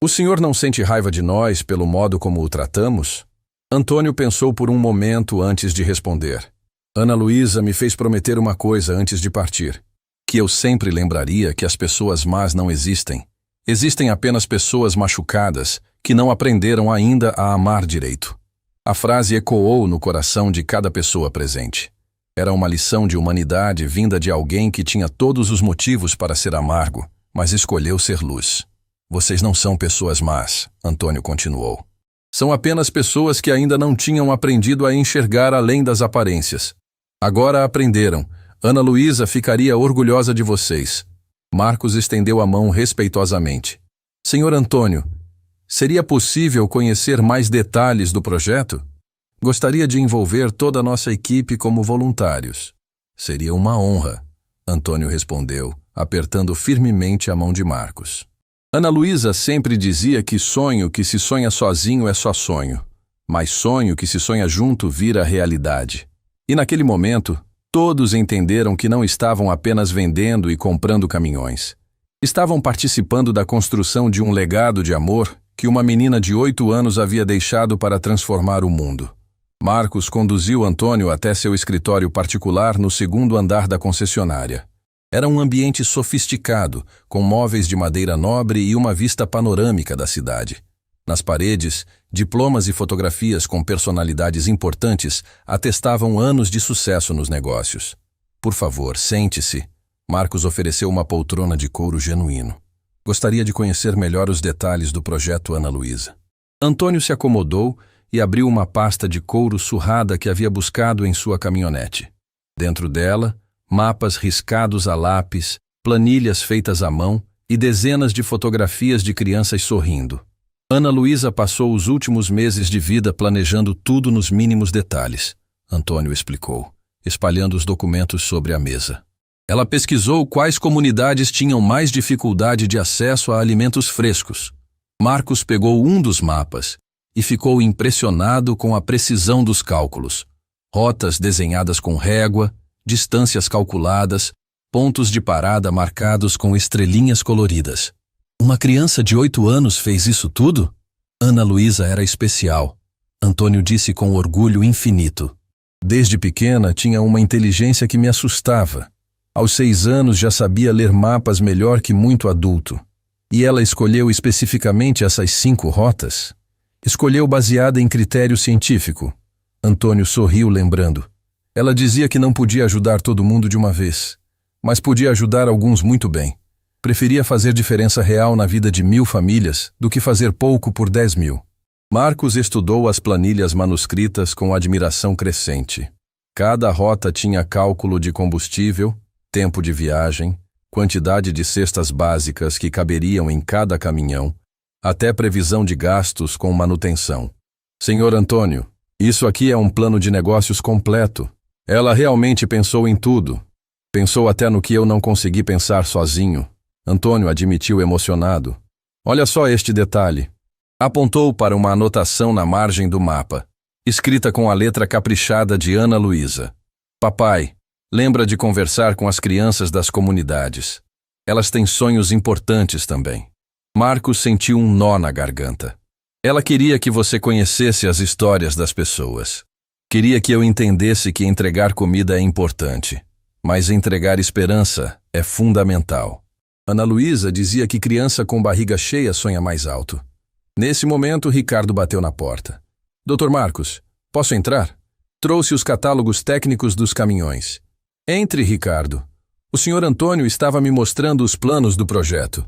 O senhor não sente raiva de nós pelo modo como o tratamos? Antônio pensou por um momento antes de responder. Ana Luísa me fez prometer uma coisa antes de partir. Que eu sempre lembraria que as pessoas más não existem. Existem apenas pessoas machucadas que não aprenderam ainda a amar direito. A frase ecoou no coração de cada pessoa presente. Era uma lição de humanidade vinda de alguém que tinha todos os motivos para ser amargo, mas escolheu ser luz. Vocês não são pessoas más, Antônio continuou. São apenas pessoas que ainda não tinham aprendido a enxergar além das aparências. Agora aprenderam. Ana Luísa ficaria orgulhosa de vocês. Marcos estendeu a mão respeitosamente. Senhor Antônio, seria possível conhecer mais detalhes do projeto? Gostaria de envolver toda a nossa equipe como voluntários. Seria uma honra, Antônio respondeu, apertando firmemente a mão de Marcos. Ana Luísa sempre dizia que sonho que se sonha sozinho é só sonho, mas sonho que se sonha junto vira realidade. E naquele momento, Todos entenderam que não estavam apenas vendendo e comprando caminhões. Estavam participando da construção de um legado de amor que uma menina de 8 anos havia deixado para transformar o mundo. Marcos conduziu Antônio até seu escritório particular no 2º andar da concessionária. Era um ambiente sofisticado, com móveis de madeira nobre e uma vista panorâmica da cidade. Nas paredes, diplomas e fotografias com personalidades importantes atestavam anos de sucesso nos negócios. Por favor, sente-se. Marcos ofereceu uma poltrona de couro genuíno. Gostaria de conhecer melhor os detalhes do projeto Ana Luísa. Antônio se acomodou e abriu uma pasta de couro surrada que havia buscado em sua caminhonete. Dentro dela, mapas riscados a lápis, planilhas feitas à mão e dezenas de fotografias de crianças sorrindo. Ana Luísa passou os últimos meses de vida planejando tudo nos mínimos detalhes, Antônio explicou, espalhando os documentos sobre a mesa. Ela pesquisou quais comunidades tinham mais dificuldade de acesso a alimentos frescos. Marcos pegou um dos mapas e ficou impressionado com a precisão dos cálculos. Rotas desenhadas com régua, distâncias calculadas, pontos de parada marcados com estrelinhas coloridas. Uma criança de 8 anos fez isso tudo? Ana Luísa era especial. Antônio disse com orgulho infinito. Desde pequena tinha uma inteligência que me assustava. Aos 6 anos já sabia ler mapas melhor que muito adulto. E ela escolheu especificamente essas 5 rotas? Escolheu baseada em critério científico. Antônio sorriu lembrando. Ela dizia que não podia ajudar todo mundo de uma vez, mas podia ajudar alguns muito bem. Preferia fazer diferença real na vida de 1000 famílias do que fazer pouco por 10.000. Marcos estudou as planilhas manuscritas com admiração crescente. Cada rota tinha cálculo de combustível, tempo de viagem, quantidade de cestas básicas que caberiam em cada caminhão, até previsão de gastos com manutenção. Senhor Antônio, isso aqui é um plano de negócios completo. Ela realmente pensou em tudo. Pensou até no que eu não consegui pensar sozinho. Antônio admitiu emocionado. Olha só este detalhe. Apontou para uma anotação na margem do mapa, escrita com a letra caprichada de Ana Luísa. Papai, lembra de conversar com as crianças das comunidades. Elas têm sonhos importantes também. Marcos sentiu um nó na garganta. Ela queria que você conhecesse as histórias das pessoas. Queria que eu entendesse que entregar comida é importante, mas entregar esperança é fundamental. Ana Luísa dizia que criança com barriga cheia sonha mais alto. Nesse momento, Ricardo bateu na porta. Dr. Marcos, posso entrar? Trouxe os catálogos técnicos dos caminhões. Entre, Ricardo. O senhor Antônio estava me mostrando os planos do projeto.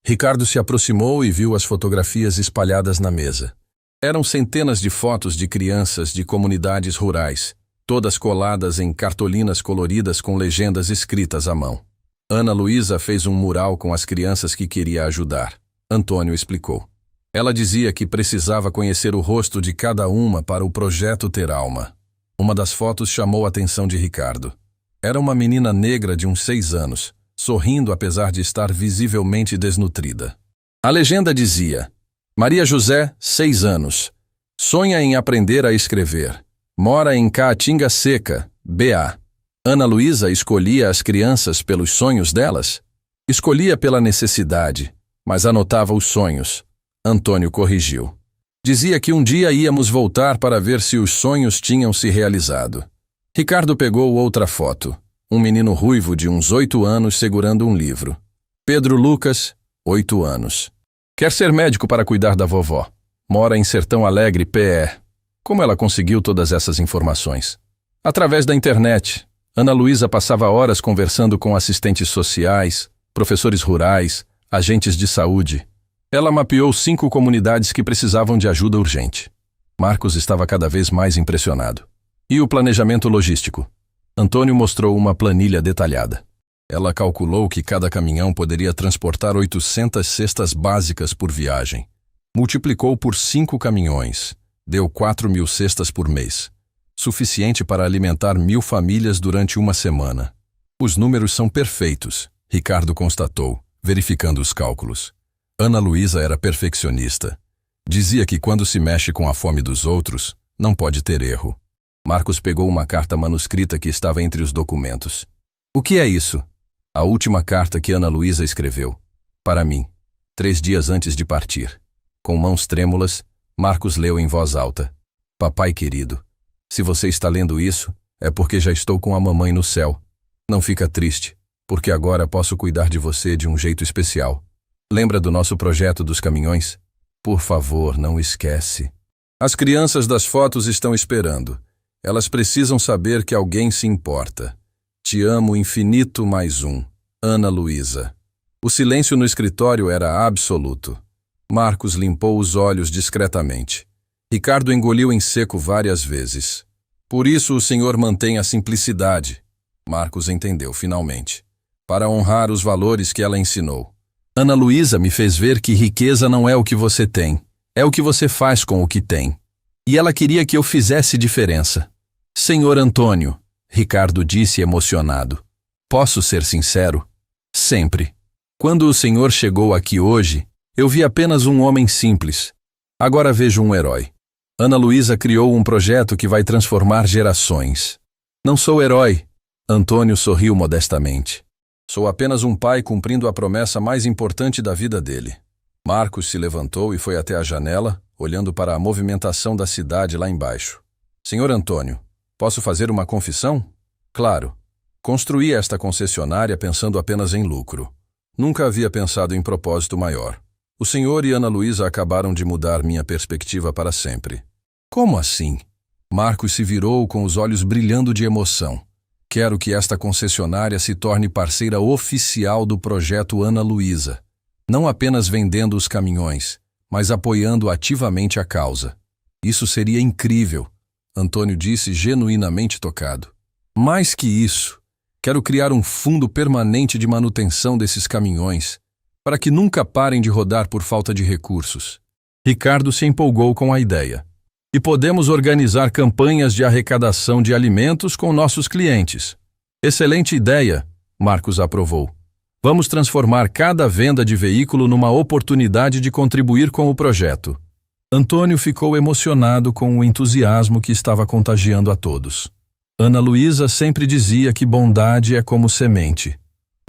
Ricardo se aproximou e viu as fotografias espalhadas na mesa. Eram centenas de fotos de crianças de comunidades rurais, todas coladas em cartolinas coloridas com legendas escritas à mão. Ana Luísa fez um mural com as crianças que queria ajudar. Antônio explicou. Ela dizia que precisava conhecer o rosto de cada uma para o projeto ter alma. Uma das fotos chamou a atenção de Ricardo. Era uma menina negra de uns 6 anos, sorrindo apesar de estar visivelmente desnutrida. A legenda dizia: Maria José, 6 anos. Sonha em aprender a escrever. Mora em Caatinga Seca, BA. Ana Luísa escolhia as crianças pelos sonhos delas? Escolhia pela necessidade, mas anotava os sonhos. Antônio corrigiu. Dizia que um dia íamos voltar para ver se os sonhos tinham se realizado. Ricardo pegou outra foto. Um menino ruivo de uns 8 anos segurando um livro. Pedro Lucas, 8 anos. Quer ser médico para cuidar da vovó. Mora em Sertão Alegre, PE. Como ela conseguiu todas essas informações? Através da internet. Ana Luísa passava horas conversando com assistentes sociais, professores rurais, agentes de saúde. Ela mapeou 5 comunidades que precisavam de ajuda urgente. Marcos estava cada vez mais impressionado. E o planejamento logístico? Antônio mostrou uma planilha detalhada. Ela calculou que cada caminhão poderia transportar 800 cestas básicas por viagem. Multiplicou por 5 caminhões. Deu 4.000 cestas por mês. Suficiente para alimentar 1.000 famílias durante uma semana. Os números são perfeitos, Ricardo constatou, verificando os cálculos. Ana Luísa era perfeccionista. Dizia que quando se mexe com a fome dos outros, não pode ter erro. Marcos pegou uma carta manuscrita que estava entre os documentos. O que é isso? A última carta que Ana Luísa escreveu. Para mim, 3 dias antes de partir. Com mãos trêmulas, Marcos leu em voz alta. Papai querido, se você está lendo isso, é porque já estou com a mamãe no céu. Não fica triste, porque agora posso cuidar de você de um jeito especial. Lembra do nosso projeto dos caminhões? Por favor, não esquece. As crianças das fotos estão esperando. Elas precisam saber que alguém se importa. Te amo infinito mais um. Ana Luísa. O silêncio no escritório era absoluto. Marcos limpou os olhos discretamente. Ricardo engoliu em seco várias vezes. Por isso o senhor mantém a simplicidade. Marcos entendeu finalmente. Para honrar os valores que ela ensinou. Ana Luísa me fez ver que riqueza não é o que você tem. É o que você faz com o que tem. E ela queria que eu fizesse diferença. Senhor Antônio, Ricardo disse emocionado. Posso ser sincero? Sempre. Quando o senhor chegou aqui hoje, eu vi apenas um homem simples. Agora vejo um herói. Ana Luísa criou um projeto que vai transformar gerações. Não sou herói. Antônio sorriu modestamente. Sou apenas um pai cumprindo a promessa mais importante da vida dele. Marcos se levantou e foi até a janela, olhando para a movimentação da cidade lá embaixo. Senhor Antônio, posso fazer uma confissão? Claro. Construí esta concessionária pensando apenas em lucro. Nunca havia pensado em propósito maior. O senhor e Ana Luísa acabaram de mudar minha perspectiva para sempre. Como assim? Marcos se virou com os olhos brilhando de emoção. Quero que esta concessionária se torne parceira oficial do projeto Ana Luísa. Não apenas vendendo os caminhões, mas apoiando ativamente a causa. Isso seria incrível, Antônio disse genuinamente tocado. Mais que isso, quero criar um fundo permanente de manutenção desses caminhões, para que nunca parem de rodar por falta de recursos. Ricardo se empolgou com a ideia. E podemos organizar campanhas de arrecadação de alimentos com nossos clientes. Excelente ideia, Marcos aprovou. Vamos transformar cada venda de veículo numa oportunidade de contribuir com o projeto. Antônio ficou emocionado com o entusiasmo que estava contagiando a todos. Ana Luísa sempre dizia que bondade é como semente.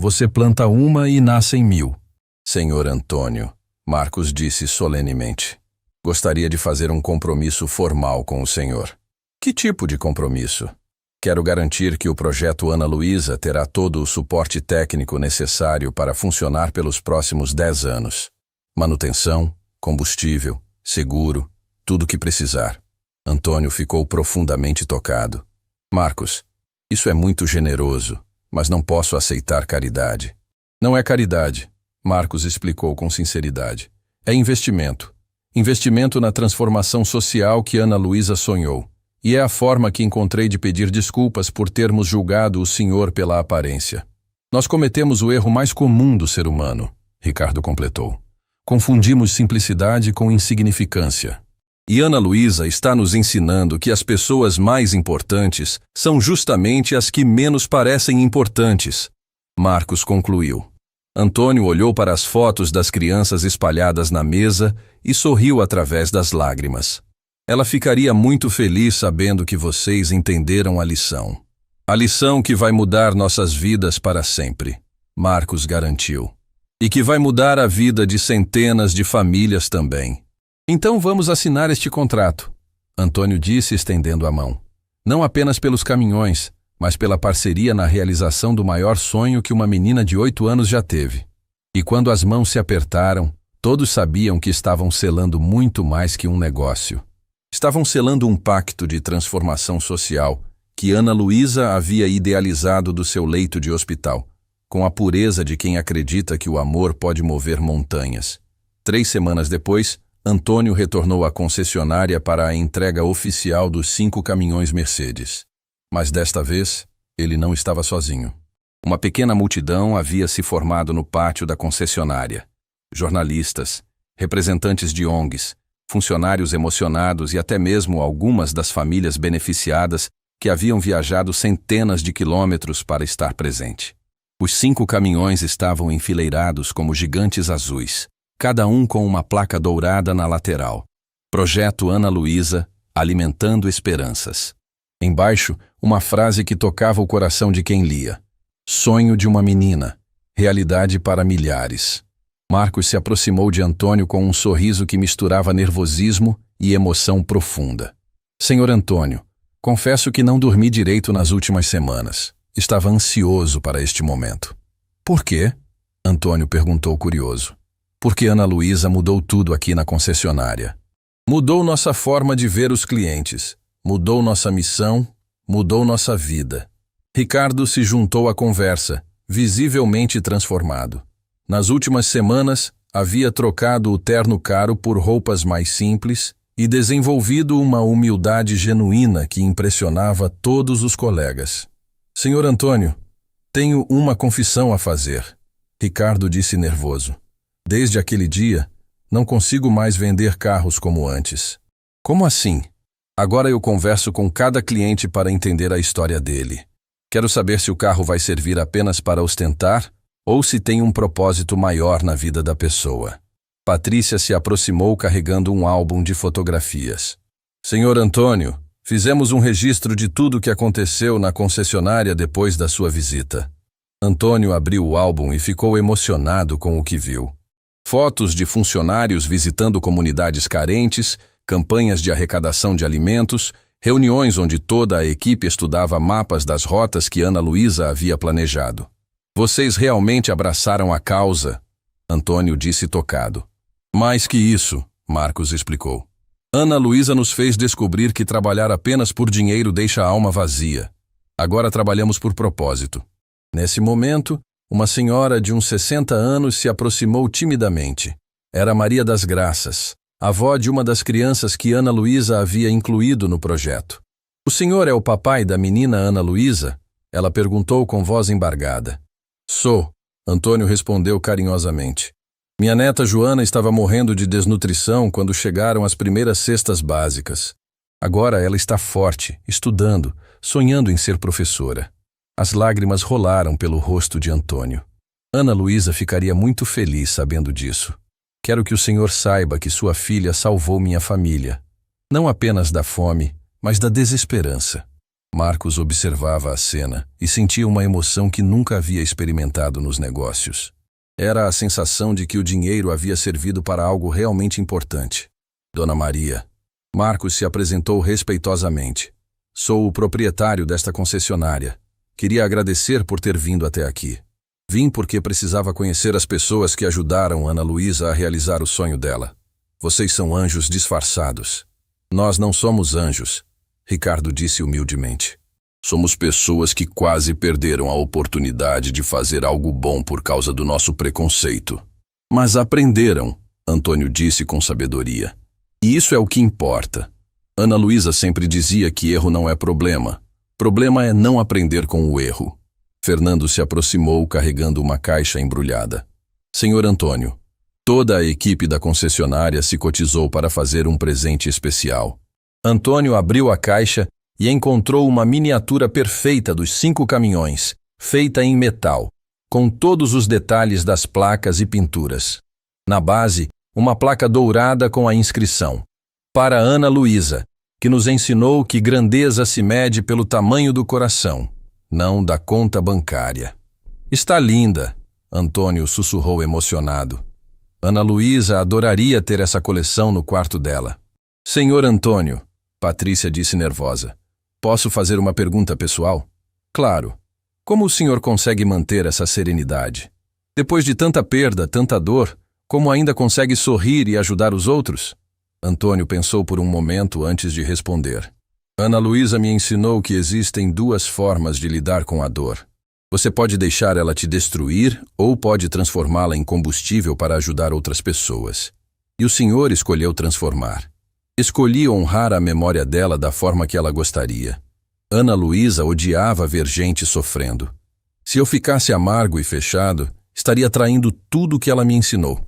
Você planta uma e nascem 1000. Senhor Antônio, Marcos disse solenemente. Gostaria de fazer um compromisso formal com o senhor. Que tipo de compromisso? Quero garantir que o projeto Ana Luísa terá todo o suporte técnico necessário para funcionar pelos próximos 10 anos. Manutenção, combustível, seguro, tudo o que precisar. Antônio ficou profundamente tocado. Marcos, isso é muito generoso, mas não posso aceitar caridade. Não é caridade, Marcos explicou com sinceridade. É investimento. Investimento na transformação social que Ana Luísa sonhou. E é a forma que encontrei de pedir desculpas por termos julgado o senhor pela aparência. Nós cometemos o erro mais comum do ser humano, Ricardo completou. Confundimos simplicidade com insignificância. E Ana Luísa está nos ensinando que as pessoas mais importantes são justamente as que menos parecem importantes. Marcos concluiu. Antônio olhou para as fotos das crianças espalhadas na mesa e sorriu através das lágrimas. Ela ficaria muito feliz sabendo que vocês entenderam a lição. A lição que vai mudar nossas vidas para sempre, Marcos garantiu. E que vai mudar a vida de centenas de famílias também. Então vamos assinar este contrato, Antônio disse estendendo a mão. Não apenas pelos caminhões, mas pela parceria na realização do maior sonho que uma menina de 8 anos já teve. E quando as mãos se apertaram, todos sabiam que estavam selando muito mais que um negócio. Estavam selando um pacto de transformação social que Ana Luísa havia idealizado do seu leito de hospital, com a pureza de quem acredita que o amor pode mover montanhas. 3 semanas depois, Antônio retornou à concessionária para a entrega oficial dos 5 caminhões Mercedes. Mas desta vez, ele não estava sozinho. Uma pequena multidão havia se formado no pátio da concessionária. Jornalistas, representantes de ONGs, funcionários emocionados e até mesmo algumas das famílias beneficiadas que haviam viajado centenas de quilômetros para estar presente. Os 5 caminhões estavam enfileirados como gigantes azuis, cada um com uma placa dourada na lateral. Projeto Ana Luísa, alimentando esperanças. Embaixo, uma frase que tocava o coração de quem lia. Sonho de uma menina, realidade para milhares. Marcos se aproximou de Antônio com um sorriso que misturava nervosismo e emoção profunda. Senhor Antônio, confesso que não dormi direito nas últimas semanas. Estava ansioso para este momento. Por quê? Antônio perguntou curioso. Porque Ana Luísa mudou tudo aqui na concessionária. Mudou nossa forma de ver os clientes. Mudou nossa missão, mudou nossa vida. Ricardo se juntou à conversa, visivelmente transformado. Nas últimas semanas, havia trocado o terno caro por roupas mais simples e desenvolvido uma humildade genuína que impressionava todos os colegas. Senhor Antônio, tenho uma confissão a fazer, Ricardo disse nervoso. Desde aquele dia, não consigo mais vender carros como antes. Como assim? Agora eu converso com cada cliente para entender a história dele. Quero saber se o carro vai servir apenas para ostentar ou se tem um propósito maior na vida da pessoa. Patrícia se aproximou carregando um álbum de fotografias. Senhor Antônio, fizemos um registro de tudo o que aconteceu na concessionária depois da sua visita. Antônio abriu o álbum e ficou emocionado com o que viu. Fotos de funcionários visitando comunidades carentes, campanhas de arrecadação de alimentos, reuniões onde toda a equipe estudava mapas das rotas que Ana Luísa havia planejado. Vocês realmente abraçaram a causa, Antônio disse tocado. Mais que isso, Marcos explicou. Ana Luísa nos fez descobrir que trabalhar apenas por dinheiro deixa a alma vazia. Agora trabalhamos por propósito. Nesse momento, uma senhora de uns 60 anos se aproximou timidamente. Era Maria das Graças, avó de uma das crianças que Ana Luísa havia incluído no projeto. O senhor é o papai da menina Ana Luísa? Ela perguntou com voz embargada. Sou, Antônio respondeu carinhosamente. Minha neta Joana estava morrendo de desnutrição quando chegaram as primeiras cestas básicas. Agora ela está forte, estudando, sonhando em ser professora. As lágrimas rolaram pelo rosto de Antônio. Ana Luísa ficaria muito feliz sabendo disso. Quero que o senhor saiba que sua filha salvou minha família. Não apenas da fome, mas da desesperança. Marcos observava a cena e sentia uma emoção que nunca havia experimentado nos negócios. Era a sensação de que o dinheiro havia servido para algo realmente importante. Dona Maria. Marcos se apresentou respeitosamente. Sou o proprietário desta concessionária. Queria agradecer por ter vindo até aqui. Vim porque precisava conhecer as pessoas que ajudaram Ana Luísa a realizar o sonho dela. Vocês são anjos disfarçados. Nós não somos anjos, Ricardo disse humildemente. Somos pessoas que quase perderam a oportunidade de fazer algo bom por causa do nosso preconceito. Mas aprenderam, Antônio disse com sabedoria. E isso é o que importa. Ana Luísa sempre dizia que erro não é problema. Problema é não aprender com o erro. Fernando se aproximou carregando uma caixa embrulhada. Senhor Antônio, toda a equipe da concessionária se cotizou para fazer um presente especial. Antônio abriu a caixa e encontrou uma miniatura perfeita dos 5 caminhões, feita em metal, com todos os detalhes das placas e pinturas. Na base, uma placa dourada com a inscrição: Para Ana Luísa, que nos ensinou que grandeza se mede pelo tamanho do coração, não da conta bancária. Está linda, Antônio sussurrou emocionado. Ana Luísa adoraria ter essa coleção no quarto dela. Senhor Antônio, Patrícia disse nervosa. Posso fazer uma pergunta pessoal? Claro. Como o senhor consegue manter essa serenidade? Depois de tanta perda, tanta dor, como ainda consegue sorrir e ajudar os outros? Antônio pensou por um momento antes de responder. Ana Luísa me ensinou que existem 2 formas de lidar com a dor. Você pode deixar ela te destruir ou pode transformá-la em combustível para ajudar outras pessoas. E o senhor escolheu transformar. Escolhi honrar a memória dela da forma que ela gostaria. Ana Luísa odiava ver gente sofrendo. Se eu ficasse amargo e fechado, estaria traindo tudo o que ela me ensinou.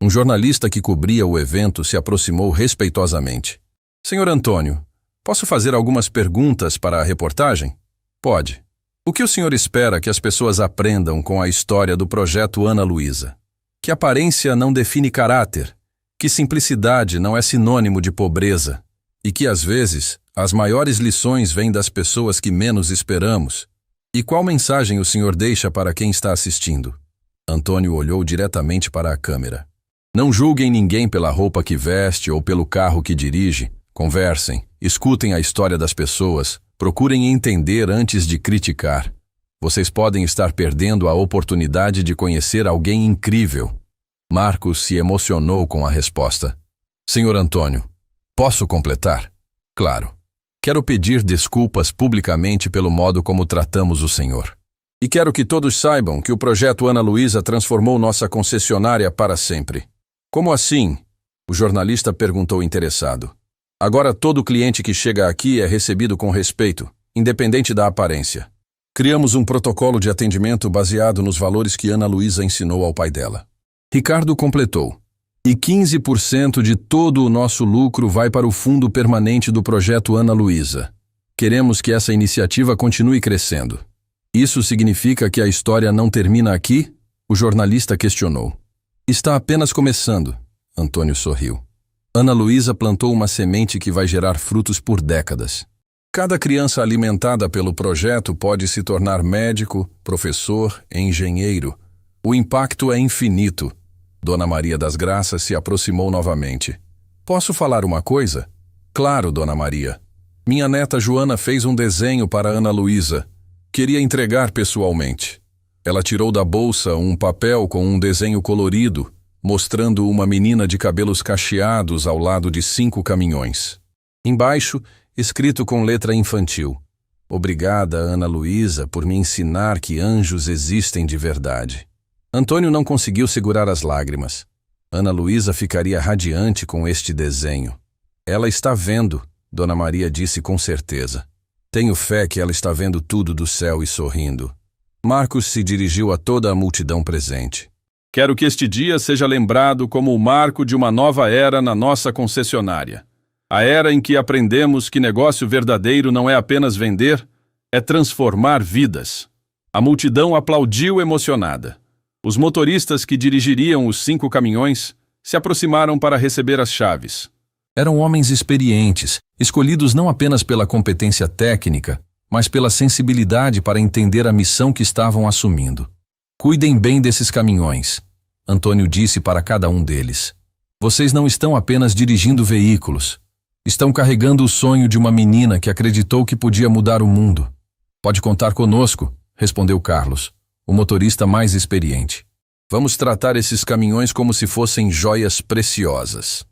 Um jornalista que cobria o evento se aproximou respeitosamente. Senhor Antônio, posso fazer algumas perguntas para a reportagem? Pode. O que o senhor espera que as pessoas aprendam com a história do projeto Ana Luísa? Que aparência não define caráter, que simplicidade não é sinônimo de pobreza, E que, às vezes, as maiores lições vêm das pessoas que menos esperamos. E qual mensagem o senhor deixa para quem está assistindo? Antônio olhou diretamente para a câmera. Não julguem ninguém pela roupa que veste ou pelo carro que dirige. Conversem, escutem a história das pessoas, procurem entender antes de criticar. Vocês podem estar perdendo a oportunidade de conhecer alguém incrível. Marcos se emocionou com a resposta. Senhor Antônio, posso completar? Claro. Quero pedir desculpas publicamente pelo modo como tratamos o senhor. E quero que todos saibam que o projeto Ana Luísa transformou nossa concessionária para sempre. Como assim? O jornalista perguntou interessado. Agora todo cliente que chega aqui é recebido com respeito, independente da aparência. Criamos um protocolo de atendimento baseado nos valores que Ana Luísa ensinou ao pai dela. Ricardo completou. E 15% de todo o nosso lucro vai para o fundo permanente do projeto Ana Luísa. Queremos que essa iniciativa continue crescendo. Isso significa que a história não termina aqui? O jornalista questionou. Está apenas começando, Antônio sorriu. Ana Luísa plantou uma semente que vai gerar frutos por décadas. Cada criança alimentada pelo projeto pode se tornar médico, professor, engenheiro. O impacto é infinito. Dona Maria das Graças se aproximou novamente. Posso falar uma coisa? Claro, Dona Maria. Minha neta Joana fez um desenho para Ana Luísa. Queria entregar pessoalmente. Ela tirou da bolsa um papel com um desenho colorido, mostrando uma menina de cabelos cacheados ao lado de 5 caminhões. Embaixo, escrito com letra infantil. Obrigada, Ana Luísa, por me ensinar que anjos existem de verdade. Antônio não conseguiu segurar as lágrimas. Ana Luísa ficaria radiante com este desenho. Ela está vendo, Dona Maria disse com certeza. Tenho fé que ela está vendo tudo do céu e sorrindo. Marcos se dirigiu a toda a multidão presente. Quero que este dia seja lembrado como o marco de uma nova era na nossa concessionária. A era em que aprendemos que negócio verdadeiro não é apenas vender, é transformar vidas. A multidão aplaudiu emocionada. Os motoristas que dirigiriam os 5 caminhões se aproximaram para receber as chaves. Eram homens experientes, escolhidos não apenas pela competência técnica, mas pela sensibilidade para entender a missão que estavam assumindo. Cuidem bem desses caminhões, Antônio disse para cada um deles. Vocês não estão apenas dirigindo veículos. Estão carregando o sonho de uma menina que acreditou que podia mudar o mundo. Pode contar conosco, respondeu Carlos, o motorista mais experiente. Vamos tratar esses caminhões como se fossem joias preciosas.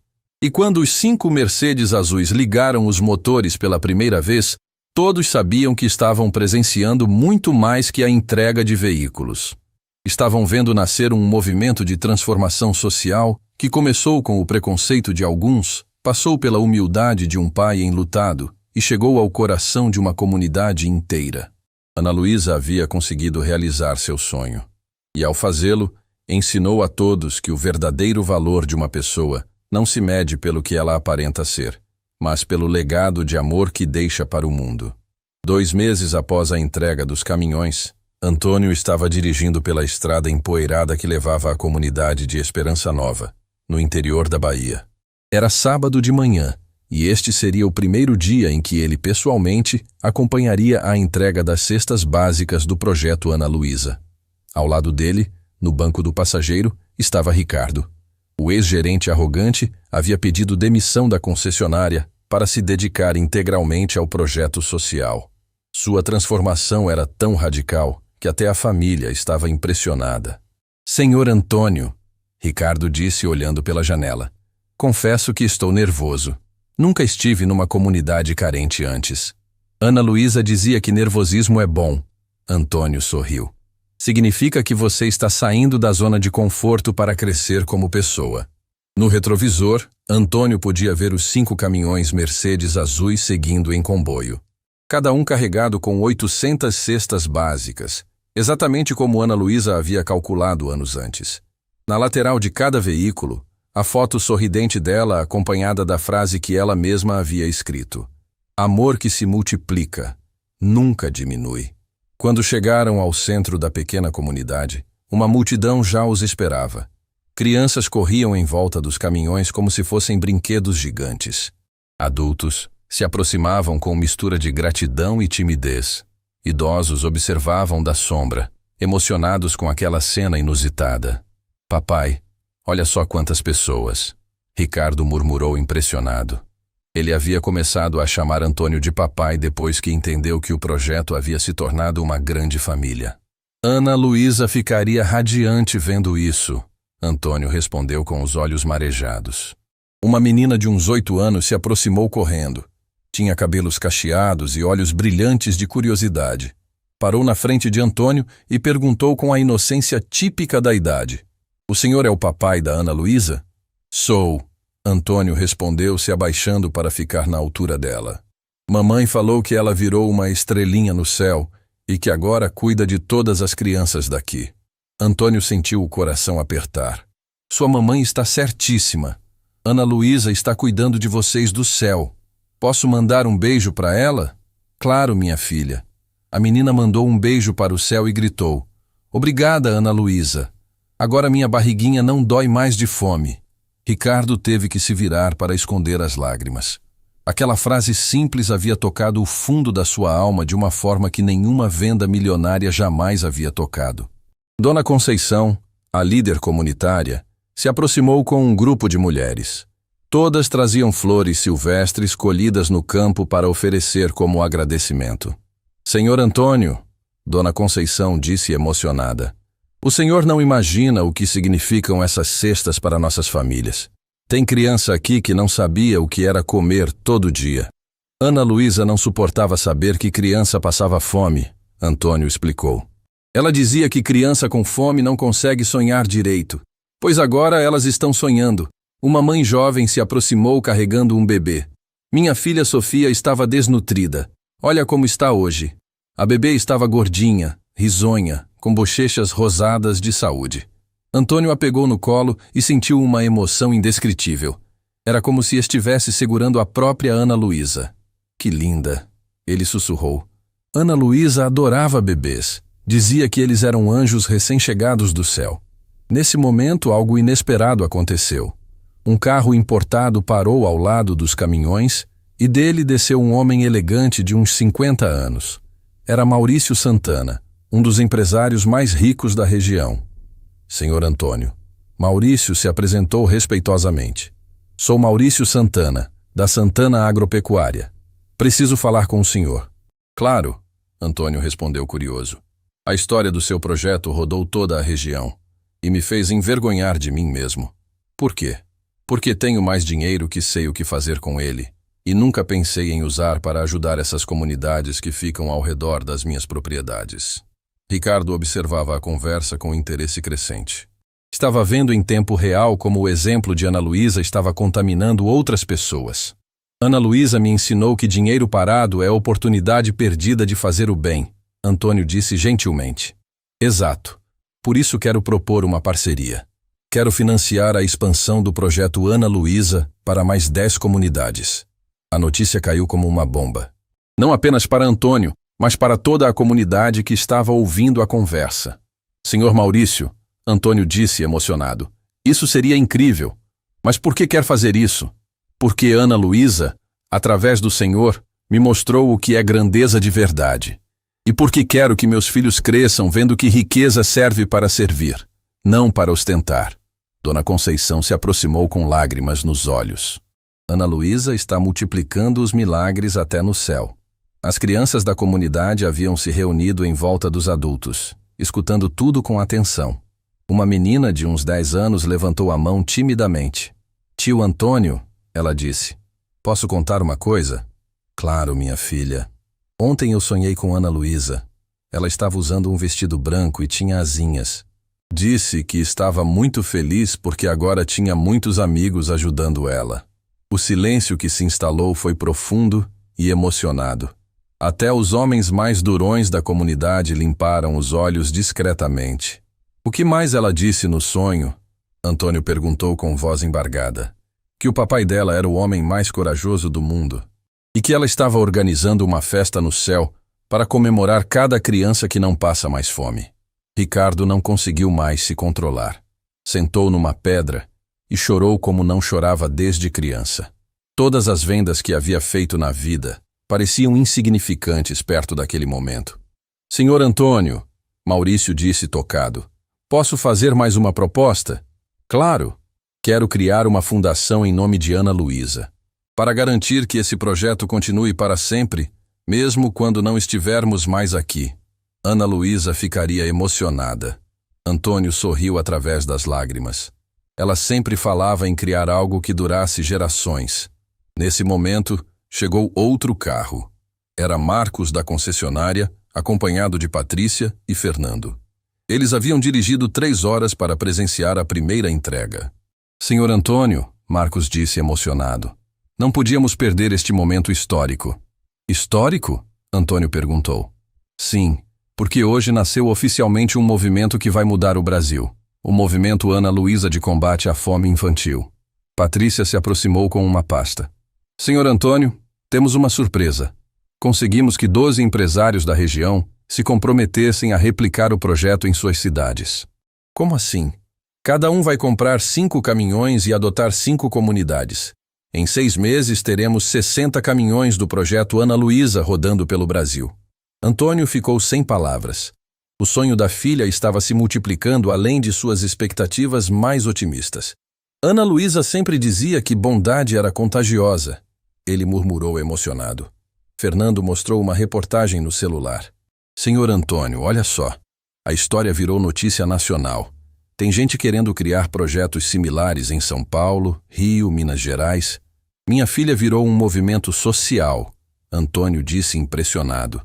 E quando os 5 Mercedes azuis ligaram os motores pela primeira vez, todos sabiam que estavam presenciando muito mais que a entrega de veículos. Estavam vendo nascer um movimento de transformação social que começou com o preconceito de alguns, passou pela humildade de um pai enlutado e chegou ao coração de uma comunidade inteira. Ana Luísa havia conseguido realizar seu sonho. E ao fazê-lo, ensinou a todos que o verdadeiro valor de uma pessoa não se mede pelo que ela aparenta ser, mas pelo legado de amor que deixa para o mundo. 2 meses após a entrega dos caminhões, Antônio estava dirigindo pela estrada empoeirada que levava à comunidade de Esperança Nova, no interior da Bahia. Era sábado de manhã, e este seria o primeiro dia em que ele pessoalmente acompanharia a entrega das cestas básicas do projeto Ana Luísa. Ao lado dele, no banco do passageiro, estava Ricardo. O ex-gerente arrogante havia pedido demissão da concessionária para se dedicar integralmente ao projeto social. Sua transformação era tão radical que até a família estava impressionada. Senhor Antônio, Ricardo disse olhando pela janela, confesso que estou nervoso. Nunca estive numa comunidade carente antes. Ana Luísa dizia que nervosismo é bom. Antônio sorriu. Significa que você está saindo da zona de conforto para crescer como pessoa. No retrovisor, Antônio podia ver os 5 caminhões Mercedes azuis seguindo em comboio. Cada um carregado com 800 cestas básicas, exatamente como Ana Luísa havia calculado anos antes. Na lateral de cada veículo, a foto sorridente dela acompanhada da frase que ela mesma havia escrito. Amor que se multiplica, nunca diminui. Quando chegaram ao centro da pequena comunidade, uma multidão já os esperava. Crianças corriam em volta dos caminhões como se fossem brinquedos gigantes. Adultos se aproximavam com mistura de gratidão e timidez. Idosos observavam da sombra, emocionados com aquela cena inusitada. Papai, olha só quantas pessoas. Ricardo murmurou impressionado. Ele havia começado a chamar Antônio de papai depois que entendeu que o projeto havia se tornado uma grande família. Ana Luísa ficaria radiante vendo isso, Antônio respondeu com os olhos marejados. Uma menina de uns 8 anos se aproximou correndo. Tinha cabelos cacheados e olhos brilhantes de curiosidade. Parou na frente de Antônio e perguntou com a inocência típica da idade. O senhor é o papai da Ana Luísa? Sou. Antônio respondeu se abaixando para ficar na altura dela. Mamãe falou que ela virou uma estrelinha no céu e que agora cuida de todas as crianças daqui. Antônio sentiu o coração apertar. Sua mamãe está certíssima. Ana Luísa está cuidando de vocês do céu. Posso mandar um beijo para ela? Claro, minha filha. A menina mandou um beijo para o céu e gritou. Obrigada, Ana Luísa. Agora minha barriguinha não dói mais de fome. Ricardo teve que se virar para esconder as lágrimas. Aquela frase simples havia tocado o fundo da sua alma de uma forma que nenhuma venda milionária jamais havia tocado. Dona Conceição, a líder comunitária, se aproximou com um grupo de mulheres. Todas traziam flores silvestres colhidas no campo para oferecer como agradecimento. Senhor Antônio, Dona Conceição disse emocionada, o senhor não imagina o que significam essas cestas para nossas famílias. Tem criança aqui que não sabia o que era comer todo dia. Ana Luísa não suportava saber que criança passava fome, Antônio explicou. Ela dizia que criança com fome não consegue sonhar direito, pois agora elas estão sonhando. Uma mãe jovem se aproximou carregando um bebê. Minha filha Sofia estava desnutrida. Olha como está hoje. A bebê estava gordinha, risonha, com bochechas rosadas de saúde. Antônio a pegou no colo e sentiu uma emoção indescritível. Era como se estivesse segurando a própria Ana Luísa. Que linda! Ele sussurrou. Ana Luísa adorava bebês. Dizia que eles eram anjos recém-chegados do céu. Nesse momento, algo inesperado aconteceu. Um carro importado parou ao lado dos caminhões e dele desceu um homem elegante de uns 50 anos. Era Maurício Santana, um dos empresários mais ricos da região. Senhor Antônio. Maurício se apresentou respeitosamente. Sou Maurício Santana, da Santana Agropecuária. Preciso falar com o senhor. Claro, Antônio respondeu curioso. A história do seu projeto rodou toda a região e me fez envergonhar de mim mesmo. Por quê? Porque tenho mais dinheiro que sei o que fazer com ele e nunca pensei em usar para ajudar essas comunidades que ficam ao redor das minhas propriedades. Ricardo observava a conversa com interesse crescente. Estava vendo em tempo real como o exemplo de Ana Luísa estava contaminando outras pessoas. Ana Luísa me ensinou que dinheiro parado é oportunidade perdida de fazer o bem, Antônio disse gentilmente. Exato. Por isso quero propor uma parceria. Quero financiar a expansão do projeto Ana Luísa para mais 10 comunidades. A notícia caiu como uma bomba. Não apenas para Antônio, mas para toda a comunidade que estava ouvindo a conversa. Senhor Maurício, Antônio disse emocionado, isso seria incrível. Mas por que quer fazer isso? Porque Ana Luísa, através do Senhor, me mostrou o que é grandeza de verdade. E porque quero que meus filhos cresçam vendo que riqueza serve para servir, não para ostentar. Dona Conceição se aproximou com lágrimas nos olhos. Ana Luísa está multiplicando os milagres até no céu. As crianças da comunidade haviam se reunido em volta dos adultos, escutando tudo com atenção. Uma menina de uns 10 anos levantou a mão timidamente. Tio Antônio, ela disse, posso contar uma coisa? Claro, minha filha. Ontem eu sonhei com Ana Luísa. Ela estava usando um vestido branco e tinha asinhas. Disse que estava muito feliz porque agora tinha muitos amigos ajudando ela. O silêncio que se instalou foi profundo e emocionado. Até os homens mais durões da comunidade limparam os olhos discretamente. O que mais ela disse no sonho? Antônio perguntou com voz embargada. Que o papai dela era o homem mais corajoso do mundo e que ela estava organizando uma festa no céu para comemorar cada criança que não passa mais fome. Ricardo não conseguiu mais se controlar. Sentou numa pedra e chorou como não chorava desde criança. Todas as vendas que havia feito na vida pareciam insignificantes perto daquele momento. Senhor Antônio, Maurício disse tocado, posso fazer mais uma proposta? Claro. Quero criar uma fundação em nome de Ana Luísa, para garantir que esse projeto continue para sempre, mesmo quando não estivermos mais aqui. Ana Luísa ficaria emocionada. Antônio sorriu através das lágrimas. Ela sempre falava em criar algo que durasse gerações. Nesse momento, chegou outro carro. Era Marcos da concessionária, acompanhado de Patrícia e Fernando. Eles haviam dirigido 3 horas para presenciar a primeira entrega. Senhor Antônio, Marcos disse emocionado, não podíamos perder este momento histórico. Histórico? Antônio perguntou. Sim, porque hoje nasceu oficialmente um movimento que vai mudar o Brasil. O movimento Ana Luísa de combate à fome infantil. Patrícia se aproximou com uma pasta. Senhor Antônio, temos uma surpresa. Conseguimos que 12 empresários da região se comprometessem a replicar o projeto em suas cidades. Como assim? Cada um vai comprar 5 caminhões e adotar 5 comunidades. Em 6 meses teremos 60 caminhões do projeto Ana Luísa rodando pelo Brasil. Antônio ficou sem palavras. O sonho da filha estava se multiplicando além de suas expectativas mais otimistas. Ana Luísa sempre dizia que bondade era contagiosa. Ele murmurou emocionado. Fernando mostrou uma reportagem no celular. Senhor Antônio, olha só. A história virou notícia nacional. Tem gente querendo criar projetos similares em São Paulo, Rio, Minas Gerais. Minha filha virou um movimento social, Antônio disse impressionado.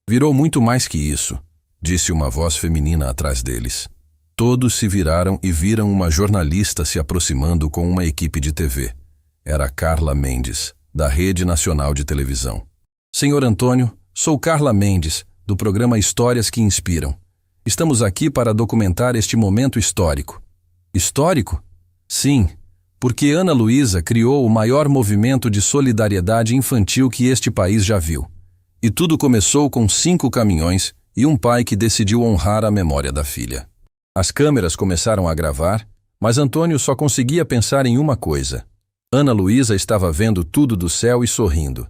Virou muito mais que isso, disse uma voz feminina atrás deles. Todos se viraram e viram uma jornalista se aproximando com uma equipe de TV. Era Carla Mendes, da Rede Nacional de Televisão. Senhor Antônio, sou Carla Mendes, do programa Histórias que Inspiram. Estamos aqui para documentar este momento histórico. Histórico? Sim, porque Ana Luísa criou o maior movimento de solidariedade infantil que este país já viu. E tudo começou com 5 caminhões e um pai que decidiu honrar a memória da filha. As câmeras começaram a gravar, mas Antônio só conseguia pensar em uma coisa. Ana Luísa estava vendo tudo do céu e sorrindo.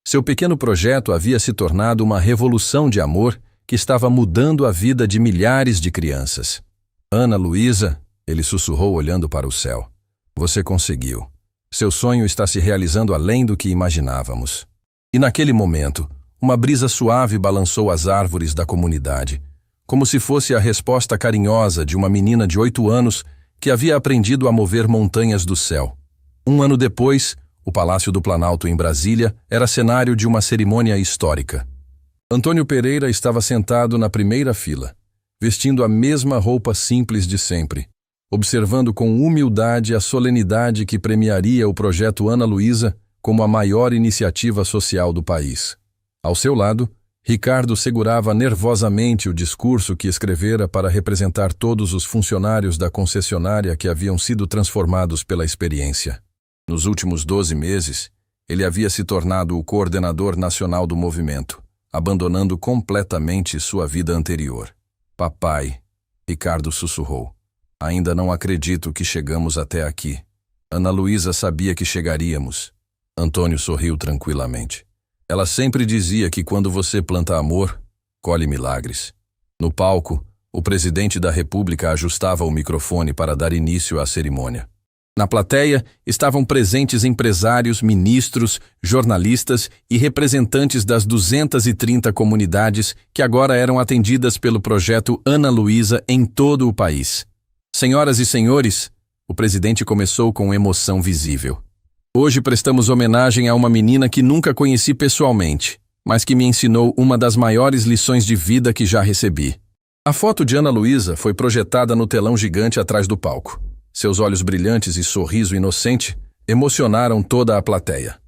Seu pequeno projeto havia se tornado uma revolução de amor que estava mudando a vida de milhares de crianças. Ana Luísa, ele sussurrou olhando para o céu. Você conseguiu. Seu sonho está se realizando além do que imaginávamos. E naquele momento, uma brisa suave balançou as árvores da comunidade, como se fosse a resposta carinhosa de uma menina de 8 anos que havia aprendido a mover montanhas do céu. 1 ano depois, o Palácio do Planalto em Brasília era cenário de uma cerimônia histórica. Antônio Pereira estava sentado na primeira fila, vestindo a mesma roupa simples de sempre, observando com humildade a solenidade que premiaria o projeto Ana Luísa como a maior iniciativa social do país. Ao seu lado, Ricardo segurava nervosamente o discurso que escrevera para representar todos os funcionários da concessionária que haviam sido transformados pela experiência. Nos últimos 12 meses, ele havia se tornado o coordenador nacional do movimento, abandonando completamente sua vida anterior. Papai, Ricardo sussurrou. Ainda não acredito que chegamos até aqui. Ana Luísa sabia que chegaríamos. Antônio sorriu tranquilamente. Ela sempre dizia que quando você planta amor, colhe milagres. No palco, o presidente da República ajustava o microfone para dar início à cerimônia. Na plateia estavam presentes empresários, ministros, jornalistas e representantes das 230 comunidades que agora eram atendidas pelo projeto Ana Luísa em todo o país. Senhoras e senhores, o presidente começou com emoção visível. Hoje prestamos homenagem a uma menina que nunca conheci pessoalmente, mas que me ensinou uma das maiores lições de vida que já recebi. A foto de Ana Luísa foi projetada no telão gigante atrás do palco. Seus olhos brilhantes e sorriso inocente emocionaram toda a plateia.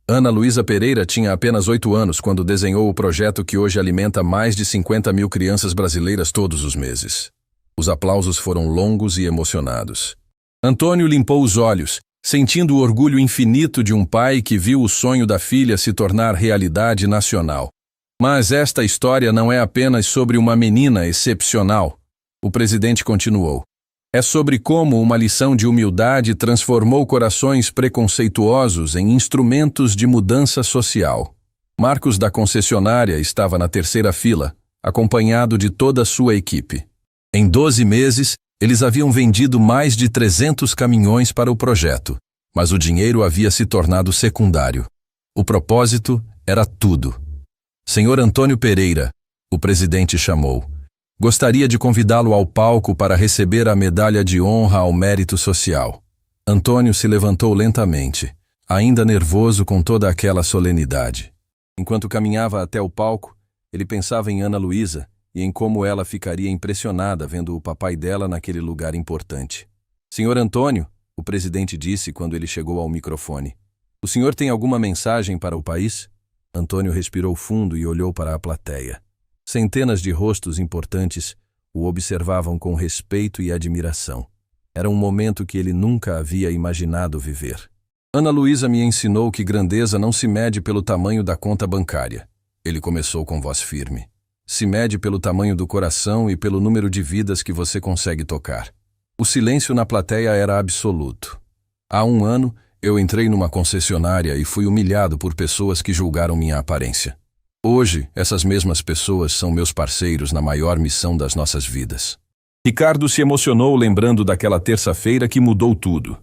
Ana Luísa Pereira tinha apenas 8 anos quando desenhou o projeto que hoje alimenta mais de 50 mil crianças brasileiras todos os meses. Os aplausos foram longos e emocionados. Antônio limpou os olhos, sentindo o orgulho infinito de um pai que viu o sonho da filha se tornar realidade nacional. Mas esta história não é apenas sobre uma menina excepcional. O presidente continuou. É sobre como uma lição de humildade transformou corações preconceituosos em instrumentos de mudança social. Marcos da concessionária estava na terceira fila, acompanhado de toda a sua equipe. Em 12 meses, eles haviam vendido mais de 300 caminhões para o projeto, mas o dinheiro havia se tornado secundário. O propósito era tudo. Senhor Antônio Pereira, o presidente chamou. Gostaria de convidá-lo ao palco para receber a medalha de honra ao mérito social. Antônio se levantou lentamente, ainda nervoso com toda aquela solenidade. Enquanto caminhava até o palco, ele pensava em Ana Luísa e em como ela ficaria impressionada vendo o papai dela naquele lugar importante. Senhor Antônio, o presidente disse quando ele chegou ao microfone. O senhor tem alguma mensagem para o país? Antônio respirou fundo e olhou para a plateia. Centenas de rostos importantes o observavam com respeito e admiração. Era um momento que ele nunca havia imaginado viver. Ana Luísa me ensinou que grandeza não se mede pelo tamanho da conta bancária. Ele começou com voz firme. Se mede pelo tamanho do coração e pelo número de vidas que você consegue tocar. O silêncio na plateia era absoluto. Há 1 ano, eu entrei numa concessionária e fui humilhado por pessoas que julgaram minha aparência. Hoje, essas mesmas pessoas são meus parceiros na maior missão das nossas vidas. Ricardo se emocionou lembrando daquela terça-feira que mudou tudo.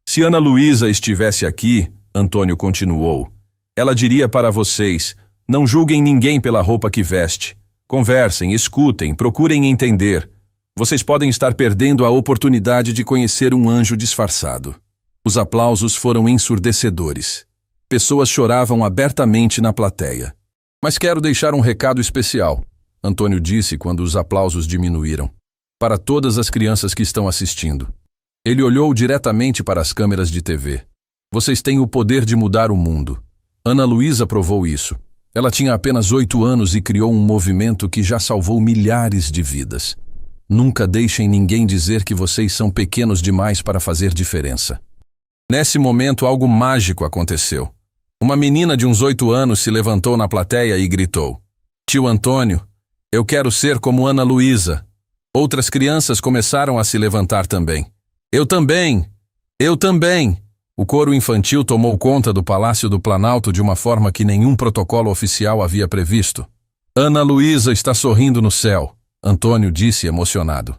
Se Ana Luísa estivesse aqui, Antônio continuou, ela diria para vocês, não julguem ninguém pela roupa que veste. Conversem, escutem, procurem entender. Vocês podem estar perdendo a oportunidade de conhecer um anjo disfarçado. Os aplausos foram ensurdecedores. Pessoas choravam abertamente na plateia. Mas quero deixar um recado especial, Antônio disse quando os aplausos diminuíram. Para todas as crianças que estão assistindo. Ele olhou diretamente para as câmeras de TV. Vocês têm o poder de mudar o mundo. Ana Luísa provou isso. Ela tinha apenas 8 anos e criou um movimento que já salvou milhares de vidas. Nunca deixem ninguém dizer que vocês são pequenos demais para fazer diferença. Nesse momento, algo mágico aconteceu. Uma menina de uns 8 anos se levantou na plateia e gritou: Tio Antônio, eu quero ser como Ana Luísa. Outras crianças começaram a se levantar também. Eu também! Eu também! O coro infantil tomou conta do Palácio do Planalto de uma forma que nenhum protocolo oficial havia previsto. Ana Luísa está sorrindo no céu, Antônio disse emocionado.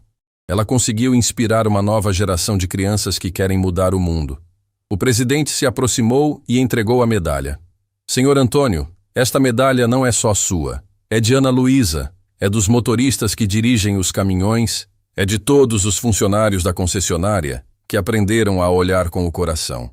Ela conseguiu inspirar uma nova geração de crianças que querem mudar o mundo. O presidente se aproximou e entregou a medalha. Senhor Antônio, esta medalha não é só sua. É de Ana Luísa, é dos motoristas que dirigem os caminhões, é de todos os funcionários da concessionária que aprenderam a olhar com o coração.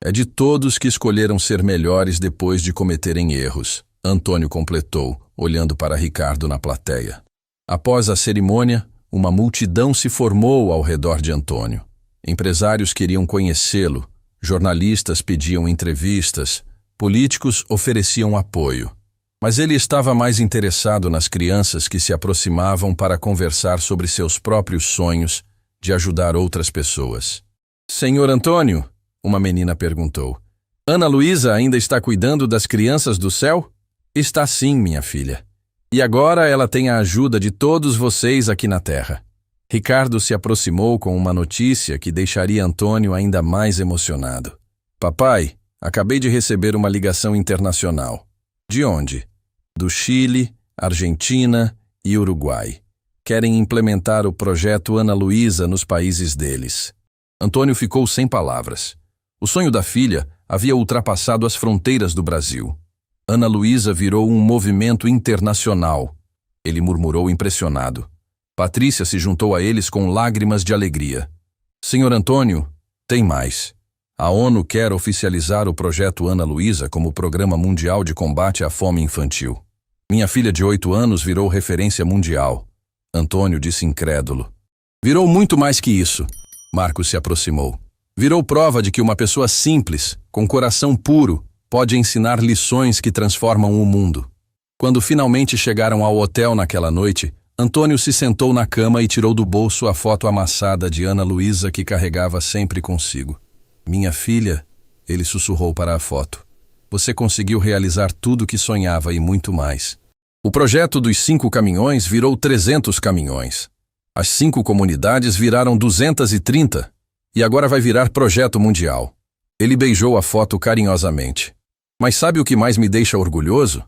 É de todos que escolheram ser melhores depois de cometerem erros, Antônio completou, olhando para Ricardo na plateia. Após a cerimônia, uma multidão se formou ao redor de Antônio. Empresários queriam conhecê-lo, jornalistas pediam entrevistas, políticos ofereciam apoio. Mas ele estava mais interessado nas crianças que se aproximavam para conversar sobre seus próprios sonhos de ajudar outras pessoas. Senhor Antônio, uma menina perguntou, Ana Luísa ainda está cuidando das crianças do céu? Está sim, minha filha. E agora ela tem a ajuda de todos vocês aqui na terra. Ricardo se aproximou com uma notícia que deixaria Antônio ainda mais emocionado. Papai, acabei de receber uma ligação internacional. De onde? Do Chile, Argentina e Uruguai. Querem implementar o projeto Ana Luísa nos países deles. Antônio ficou sem palavras. O sonho da filha havia ultrapassado as fronteiras do Brasil. Ana Luísa virou um movimento internacional. Ele murmurou impressionado. Patrícia se juntou a eles com lágrimas de alegria. Senhor Antônio, tem mais. A ONU quer oficializar o projeto Ana Luísa como Programa Mundial de Combate à Fome Infantil. Minha filha de 8 anos virou referência mundial. Antônio disse incrédulo. Virou muito mais que isso. Marcos se aproximou. Virou prova de que uma pessoa simples, com coração puro, pode ensinar lições que transformam o mundo. Quando finalmente chegaram ao hotel naquela noite, Antônio se sentou na cama e tirou do bolso a foto amassada de Ana Luísa que carregava sempre consigo. Minha filha, ele sussurrou para a foto. Você conseguiu realizar tudo o que sonhava e muito mais. O projeto dos 5 caminhões virou 300 caminhões. As 5 comunidades viraram 230 e agora vai virar projeto mundial. Ele beijou a foto carinhosamente. Mas sabe o que mais me deixa orgulhoso?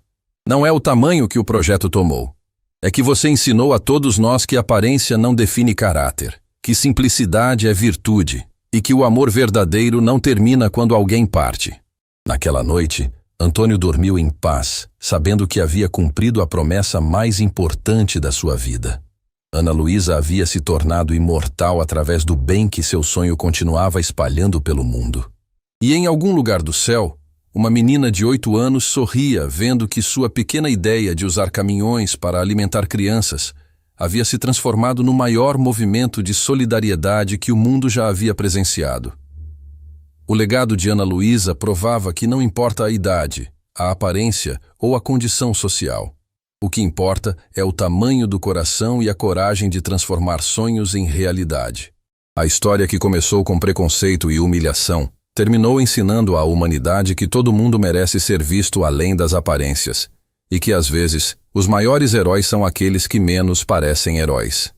Não é o tamanho que o projeto tomou. É que você ensinou a todos nós que aparência não define caráter, que simplicidade é virtude e que o amor verdadeiro não termina quando alguém parte. Naquela noite, Antônio dormiu em paz, sabendo que havia cumprido a promessa mais importante da sua vida. Ana Luísa havia se tornado imortal através do bem que seu sonho continuava espalhando pelo mundo. E em algum lugar do céu, uma menina de 8 anos sorria vendo que sua pequena ideia de usar caminhões para alimentar crianças havia se transformado no maior movimento de solidariedade que o mundo já havia presenciado. O legado de Ana Luísa provava que não importa a idade, a aparência ou a condição social. O que importa é o tamanho do coração e a coragem de transformar sonhos em realidade. A história que começou com preconceito e humilhação terminou ensinando à humanidade que todo mundo merece ser visto além das aparências e que, às vezes, os maiores heróis são aqueles que menos parecem heróis.